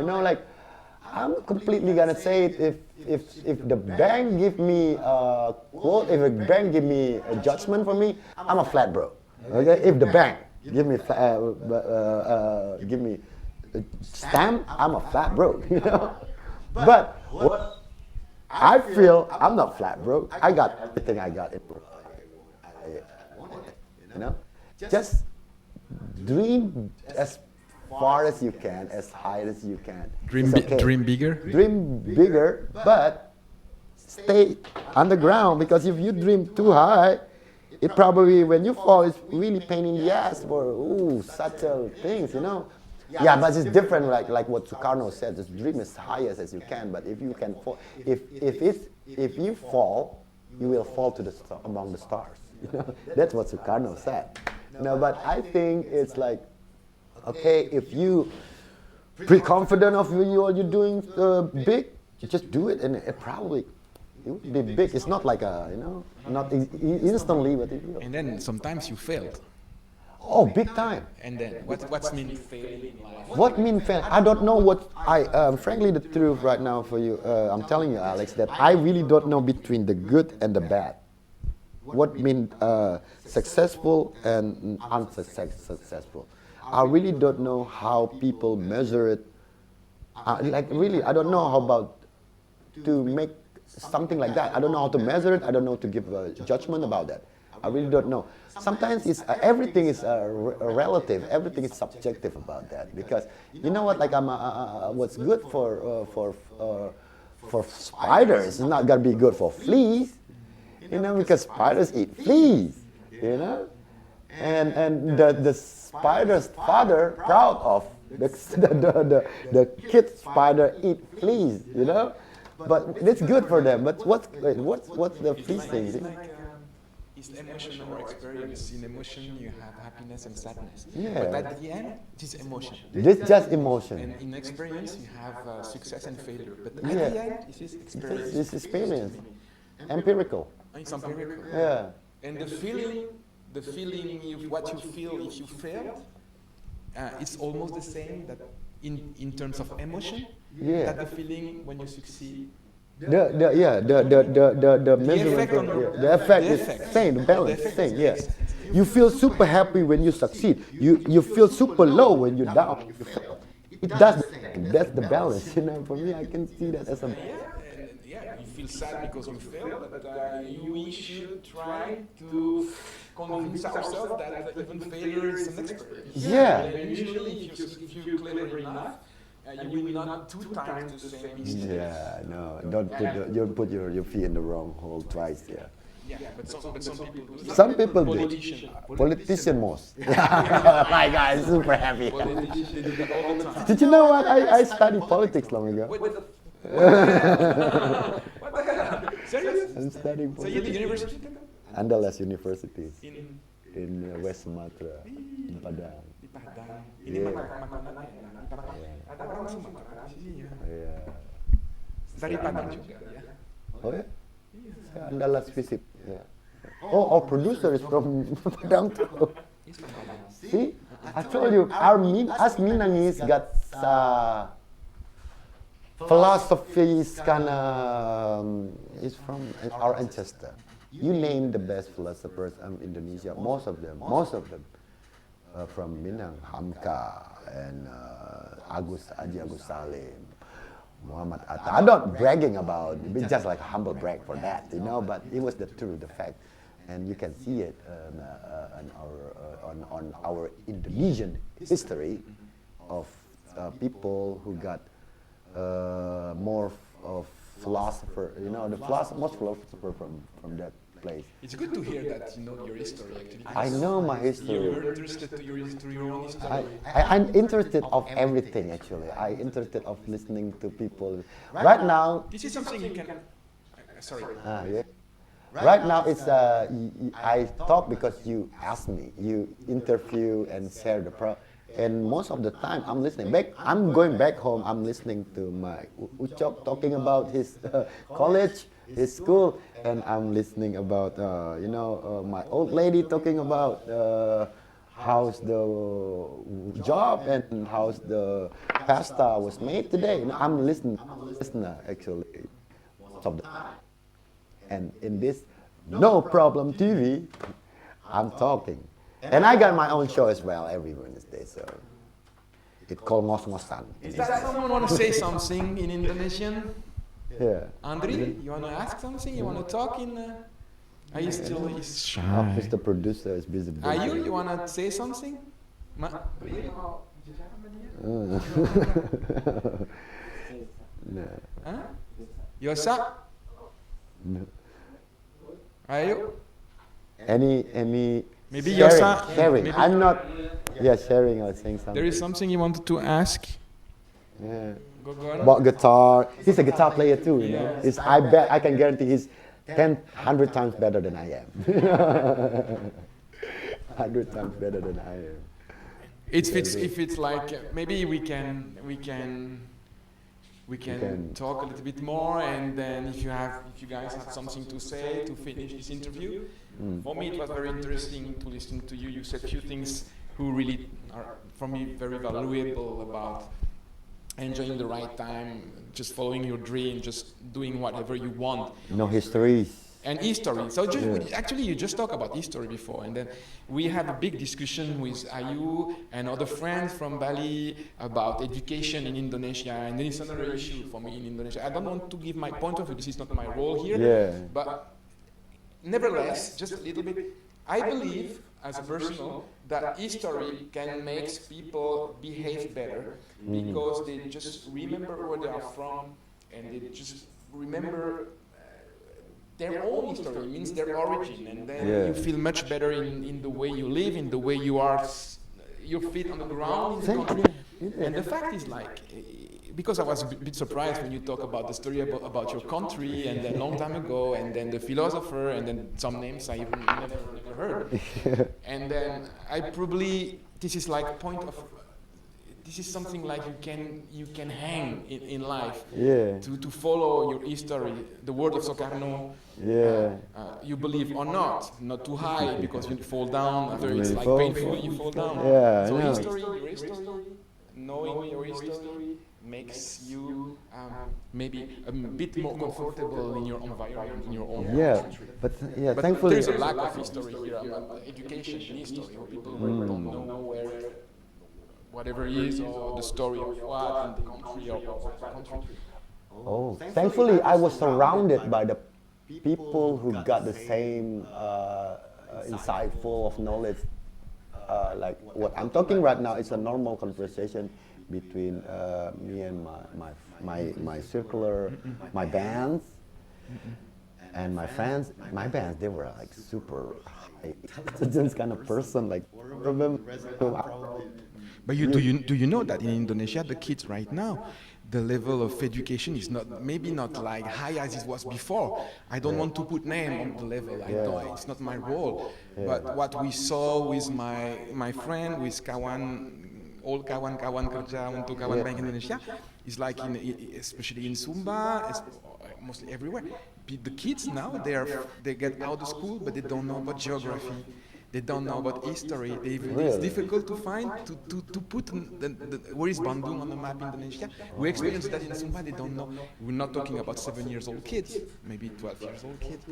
I'm completely gonna say it. If the bank give me a quote, if a bank give me a judgment for me, I'm a flat bro. Okay, if the bank give me a stamp, I'm a flat bro. But what I feel, I'm not flat bro. I got everything I got. Just dream as far as you can, as high as you can. dream, It's okay. dream bigger. Dream bigger, but stay underground, because if you dream too high, it probably, when you fall, it's really pain in the ass for such a things, Yeah, but it's different, like what Sukarno said. Just dream as high as you can. But if you can fall, if you fall, you will fall to among the stars. That's what Sukarno said. But I think it's like, okay, if you pretty confident of what you're doing big, you just do it, and it will be big. It's not like not instantly, but it will. And then sometimes you failed. Oh, big time. And then what's mean failing in life? What mean fail? I don't know what frankly the truth right now for you. I'm telling you, Alex, that I really don't know between the good and the bad. What mean successful and unsuccessful? I really don't know how people measure it. Really, I don't know how about to make something like that. I don't know how to measure it. I don't know to give a judgment about that. I really don't know. Sometimes it's everything is relative. Everything is subjective about that, because you know what? Like what's good for spiders is not gonna be good for fleas. Because spiders eat fleas. and the spider's father proud of the kid spider eat fleas, you know, but it's good for them. But what's the flea thing? It's emotional experience. In emotion, you have happiness and sadness. Yeah. But at the end, it is emotion. This just emotion. And in experience, you have success and failure. But at Yeah. the end, it is experience. This experience, empirical. It's empirical. Yeah. And the feeling of what you feel if you failed, it's almost the same that in terms of emotion, Yeah. that the feeling when you succeed. The measurement, effect on the effect the is effect. same, the balance, The effect, same, yeah. yes. You feel super happy when you succeed. You feel super low when you're down. You fail. It does. That's the balance, you know. For me, I can see that as a. Yeah, you feel sad because you failed, but we should try to convince ourselves that even failure is an experience. Yeah. And usually, if you're clever enough, you will not two times the same mistake. Yeah, no, don't put your feet in the wrong hole twice. Yeah. Yeah, but some people do. Some people do. Politician. Politician most. My guy is super happy. Politicians, they do that all the time. Did you know what? I studied politics long ago. What the hell? Serious? I'm studying So you politics. did university? Andalas University In in West Sumatra, in Padang. di Padang. Ini Yeah. makanan ada orang Sumatera di sini ya. Yeah. Dari Padang juga ya. Oh yeah? Andalas visit. Yeah. Oh, our producer is from Padang too. He's from Padang. See, I told you, us Minangis got philosophies kind of is from our ancestor. You name the best philosophers in Indonesia. Most of them from Minang, Hamka and Haji Agus Salim, Muhammad Atta. I'm not bragging about it, it's just like a humble brag for that, you know. But it was the truth, the fact, and you can see it on our Indonesian history of people who got more of philosopher, you know, most philosopher from that place. It's good to hear that you know your history actually. I know my history. You're interested to your own history. I'm interested of everything actually. I'm interested of listening to people. Right now, This is something you can. Sorry. yeah. Right now it's I talk because you asked me. You interview and share the and most of the time I'm listening back. I'm going back home. I'm listening to my Uchok talking about his college, his school, and I'm listening about my old lady talking about how's the job and how's the pasta was made today. I'm listening. I'm a listener actually most of the time. And in this No Problem TV, I'm talking. And I got my own show as well every Wednesday, so it's called Ngos-Ngosan. Is that someone want to say something in Indonesian? Yeah. Andri, you want to ask something? You want to talk in? Are you still shy? Mr. Producer is busy. Are you want to say something? Ma? No. Huh? Yosa? No. Ayo? Any Maybe sharing, Yosa- sharing. maybe- I'm not sharing or saying something. There is something you wanted to ask? Yeah. Go on. About guitar. He's a guitar player too, you know. Yeah. I bet I can guarantee he's 100 times better than I am. 100 times better than I am. If it's like maybe we can talk a little bit more, and then if you guys have something to say to finish this interview. For me, it was very interesting to listen to you. You said a few things who really are for me very valuable about enjoying the right time, just following your dream, just doing whatever you want. No histories. And history. So actually, you just talked about history before, and then we have a big discussion with Ayu and other friends from Bali about education in Indonesia, and then it's another issue for me in Indonesia. I don't want to give my point of view. This is not my role here. Yeah. But nevertheless, just a little bit, I believe, as a personal, that history can make people behave better because they just remember where they are from, and they just remember. their own history, means their origin, and then Yeah. you feel much better in the way you live, in the way you are, your feet on the ground in the country. And the fact is, like, because I was a bit surprised when you talk about the story about your country, and then long time ago, and then the philosopher, and then some names I even never heard. And then I probably, this is like point of, this is something like you can hang in life, Yeah. to follow your history, the word of Sokarno. Yeah. You believe or not too high because you fall down. After it's You like fall. painful, you fall down. Yeah, I So know. your history, knowing your history makes you maybe a bit more comfortable in your environment, in your own Yeah, country. but yeah, But thankfully. there's a lack of history here, education and history. People don't know where whatever is, or the story of what in the country or the country. Oh, thankfully I was surrounded by the people who got the same insightful of knowledge. Like what I'm talking right now is a normal conversation between me and my circular, my bands, and my friends. My bands, they were like super high intelligence kind of person, like But do you know that in Indonesia, the kids right now, the level of education is maybe not like high as it was before. I don't want to put name on the level. It's not my role. But what we saw with my friend, with all kawan-kawan kerja untuk kawan bank Indonesia, is like especially in Sumba, mostly everywhere. The kids now, they get out of school, but they don't know about geography. They don't know about history. It's difficult to find, to put where is Bandung on the map in Indonesia. We experienced that in Sumba, they don't know. We're not talking about 7-year-old kids, maybe 12-year-old kids.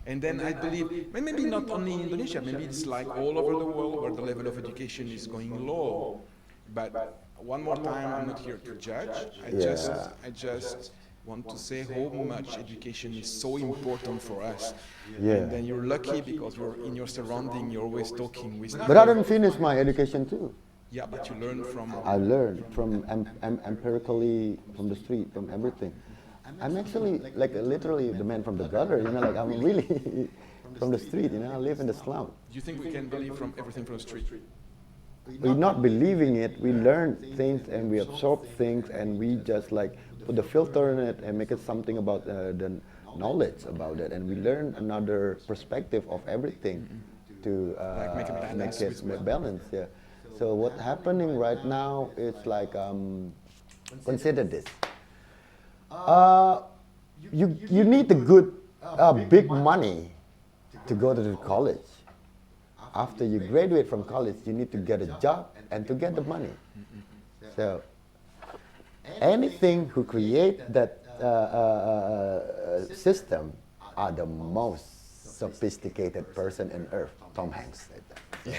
And then I believe, maybe not only in Indonesia, maybe it's like all over the world where the level of education is going low. But one more time, I'm not here to judge. I just want to say how much education is so important for us. Yeah. And then you're lucky because you're in your surrounding, you're always talking with But I didn't finish my education too. Yeah, but you learn from... I learned from empirically, from the street, from everything. I'm actually like literally the man from the gutter, like I'm really from the street, I live in the slum. Do you think we can believe from everything from the street? We're not believing it, we learn things and we absorb things and we just like put the filter in it and make it something about the knowledge about it, and we learn another perspective of everything to Like make a balance make it with- balance. Yeah. So what's happening right now is like consider this. You need the good big money to go to the college. After you graduate from college, you need to get a job and to get the money. So anything who create that system are the most sophisticated person on earth. Tom Hanks said that. So,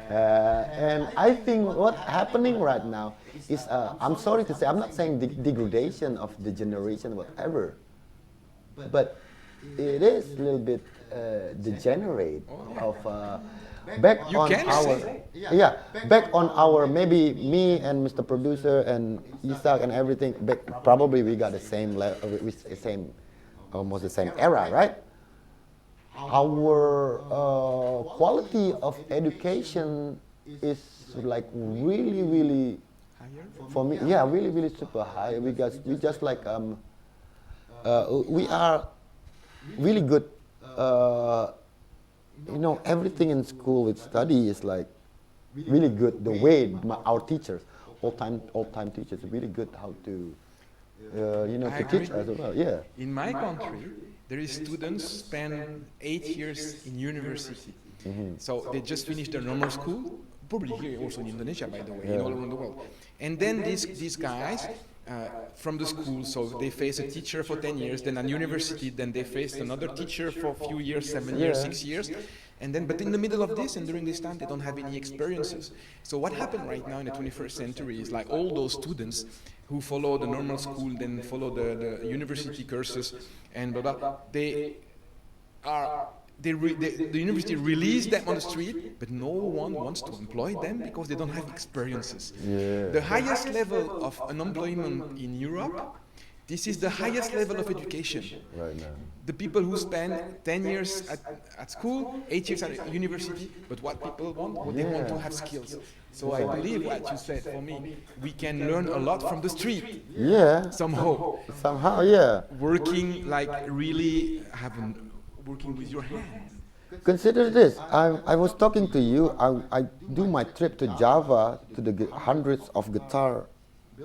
and I think what's happening right now is, I'm sorry to say, I'm not saying degradation of the generation, whatever, but it is a little bit degenerate of back You on can our say. back on our, maybe me and Mr. Producer and Isaac and everything, probably we got the same almost the same era, right? Our quality of education is like really for me, really super high. We just like we are really good. Everything in school with study is like really good. The way our teachers, all time teachers, are really good how to to teach us as well. Yeah. In my country, there is students spend 8 years in university. So they just finished their normal school, probably here also in Indonesia, by the way, and all around the world. And then these guys from the school, so they face a teacher for 10 years, then at university, then they face another teacher for a few years, 7 years, 6 years. And then, but in the middle of this and during this time, they don't have any experiences. So what happened right now in the 21st century is like all those students who follow the normal school, then follow the university courses, and blah, blah, the university released them on the street, but no one wants to employ them because they don't have experiences. Yeah. The highest level of unemployment in Europe This is the highest level of education. Right now. The people who spend 10 years at school, 8 years at university, but what people want, they want to have skills. So I believe what you said for me, we can learn a lot from the street. Yeah. Somehow. Somehow, yeah. Working like really working with your hands. Consider this. I was talking to you. I do my trip to Java to the hundreds of guitar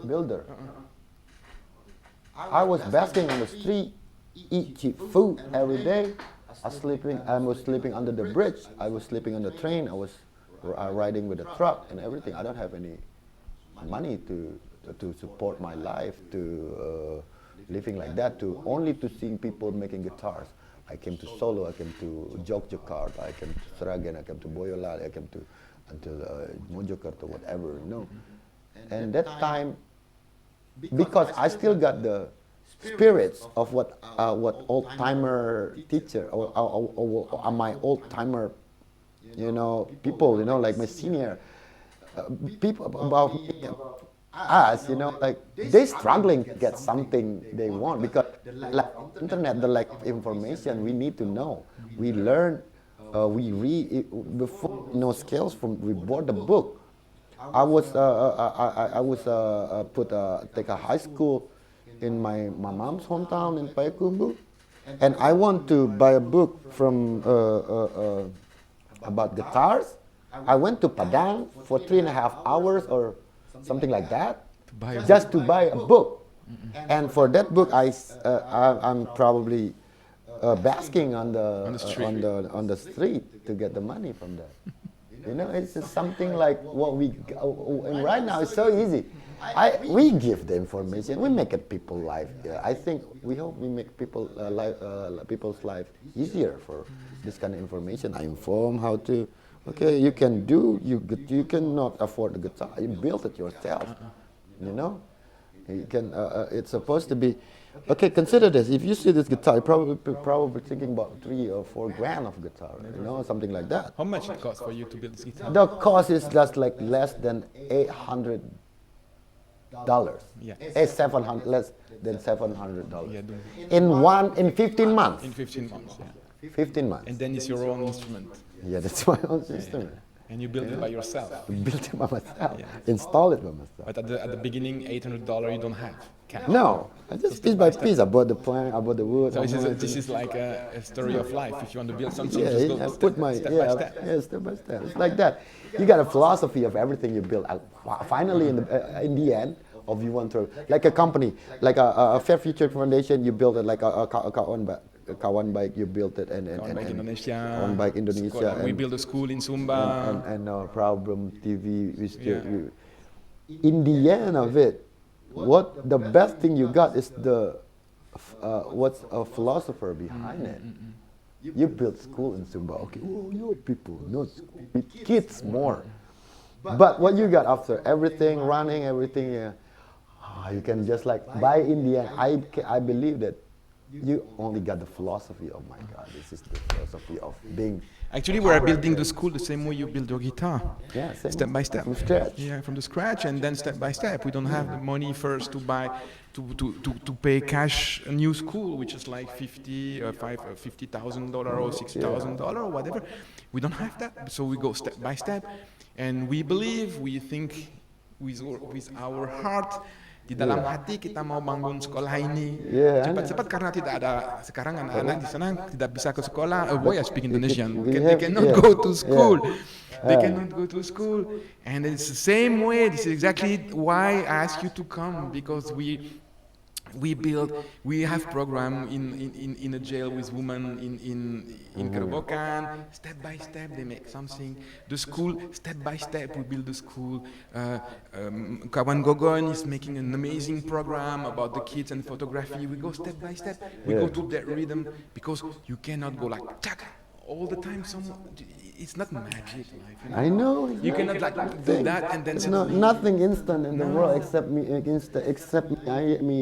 builder. I was basking on the street, eat cheap food every day. I was sleeping under the bridge. I was sleeping on the train. I was riding with a truck and everything. I don't have any money to support my life, to living like that, to only to seeing people making guitars. I came to Solo, I came to Yogyakarta, I came to Sragen, I came to Boyolali, I came to until Mojokerto, whatever, you know. And that time, because I still got the spirits of what old timer teacher or my old timer, you know, people, you know, like my senior people about us, you know, like they struggling to get something they want because the lack of internet, the lack of information, we need to know. We learn, we read before no skills from we bought the book. I was take a high school in my mom's hometown in Payakumbuh, and I want to buy a book from about guitars. I went to Padang for 3.5 hours or something like that, just to buy a book. And for that book, I'm probably basking on the street to get the money from that. You know, it's just something like what we, and right now it's so easy. We give the information, we make it people life. I think we hope we make people's life easier for this kind of information. I inform how to. Okay, you can do. You cannot afford the guitar. You build it yourself. You know, you can. It's supposed to be. Okay, consider this. If you see this guitar, you're probably thinking about 3 or 4 grand of guitar. You know, something like that. How much it costs for you to build this guitar? The cost is just like less than $800. Yeah. 700 less than $700. Yeah, In 15 months. in 15 months. Yeah. 15 months. And then it's your own instrument. Yeah, that's my own system. And you build it by yourself. Build it by myself. Yeah. Install it by myself. But at the beginning, $800 you don't have cash. No, I just piece by piece. I bought the plank, I bought the wood. So this is like a story of life. If you want to build something, Yeah, just go I step, put my step by step. Yeah, step by step. It's like that. You got a philosophy of everything you build. Finally, in the end, of you want to like a company, like a Fair Future Foundation. You build it like a Kawan Bike. You built it and Kawan Bike Indonesia. Kawan Bike Indonesia. We build a school in Sumba. And Problem TV. In the end of it, what the best thing you got is the what's a philosopher behind it. You build school in Sumba. Okay, your people, not school, kids more. But what you got after everything running, everything, you can just like by in the end. I believe that you only got the philosophy. Oh my God, this is the philosophy of being. Actually, we are building the school the same way you build your guitar. Yeah, step by step. From scratch. Yeah, from the scratch, and then step by step. We don't have the money first to buy, to pay cash a new school, which is like $50,000 or $60,000 or whatever. We don't have that, so we go step by step, and we believe, we think with our heart. Di dalam hati kita mau bangun sekolah ini cepat-cepat karena tidak ada sekarang anak-anak di sana tidak bisa ke sekolah. Oh boy, I speak Indonesian. They cannot go to school. They cannot go to school, and it's the same way. This is exactly why I ask you to come, because we have program in a jail with women in Kerobokan. Step by step they make something. The school, step by step we build the school. Kawan Gogon is making an amazing program about the kids and photography. We go step by step. We go to that rhythm, because you cannot go like chaka all the time. It's not magic life. You know? I know. You cannot like do that and then. Nothing instant in the world except me.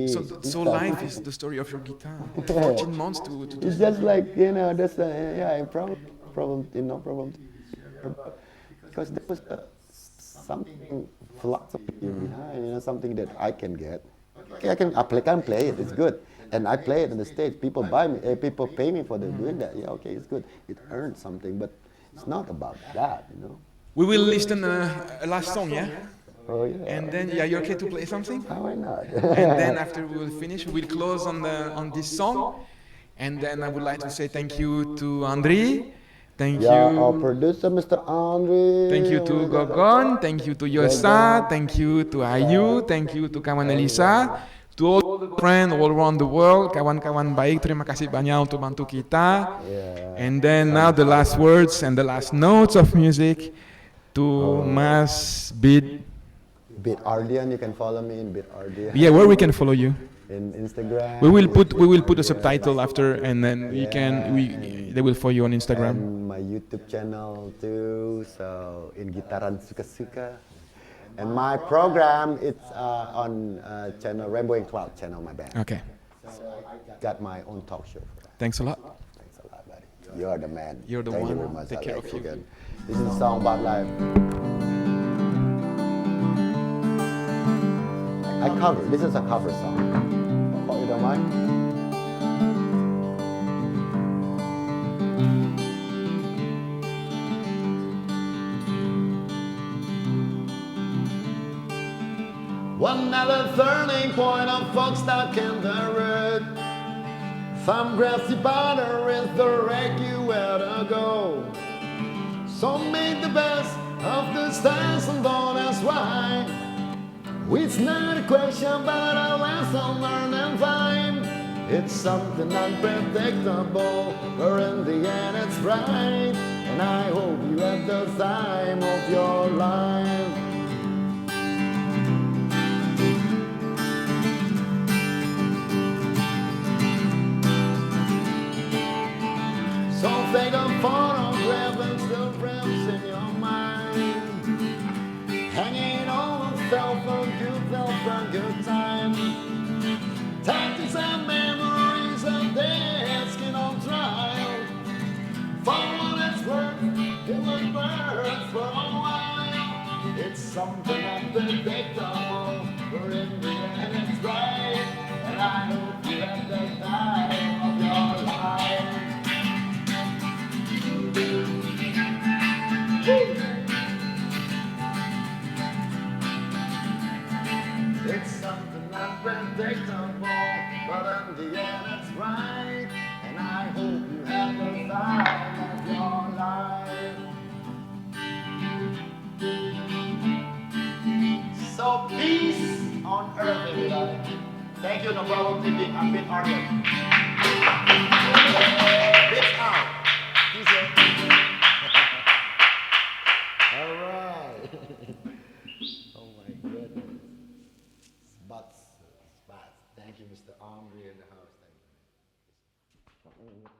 So life is the story of your guitar. 14 months to it's just like, you know, that's problem. No problem. Because there was something philosophy behind, you know, something that I can get. okay, I can play it. It's good, and I play it on the stage. People buy me, people pay me for doing that. Yeah, okay, it's good. It earned something, but it's not about that, you know. We will listen a last song, yeah? Oh yeah. And then, yeah, you're okay to play something? Why not? And then after we will finish, we will close on this song. And then I would like to say thank you to Andri. Thank Yeah, our you. producer, Mr. Andre. Thank you to Gogon. Thank you to Yosa. Thank you to Ayu. Thank you to kawan Elisa. To all friends all around the world, kawan-kawan baik, terima kasih banyak untuk bantu kita. Yeah. And then now the last words and the last notes of music to Mas Bid. Bit Ardian, you can follow me in Bit Ardian. Yeah, where we can follow you. In Instagram. We will put a subtitle after, and then they will follow you on Instagram. And my YouTube channel too. So in Gitaran Suka-Suka. And my program, it's on channel Rainbow and Cloud channel, my band. Okay. So I got my own talk show for that. Thanks a lot. Thanks a lot, buddy. You're the man. You're the Thank one. you very much. Take I care like of you. Good. This is a song about life. I cover. This is a cover song. Hope you don't mind. One other turning point of folk stuck in the road. Some grassy border is direct you where to go. So make the best of the stars and don't ask why. It's not a question but a lesson learned and find. It's something unpredictable, but in the end it's bright. And I hope you have the time of your life. So take a photograph and still frames in your mind, hanging on yourself a good time. Time to some memories of days skin on trial. For what it's worth, it was worth for a while. It's something unpredictable, but in the end it's right. And I hope you have the time of your life. It's something unpredictable, but in the end it's right. And I hope you have the time of your life. So peace on earth, everybody. Thank you, no problem. I'm Bit Ardian. Bitch out. Peace. All right. Oh my goodness. Spots. Thank you, Mr. Andre in the house. Thank you.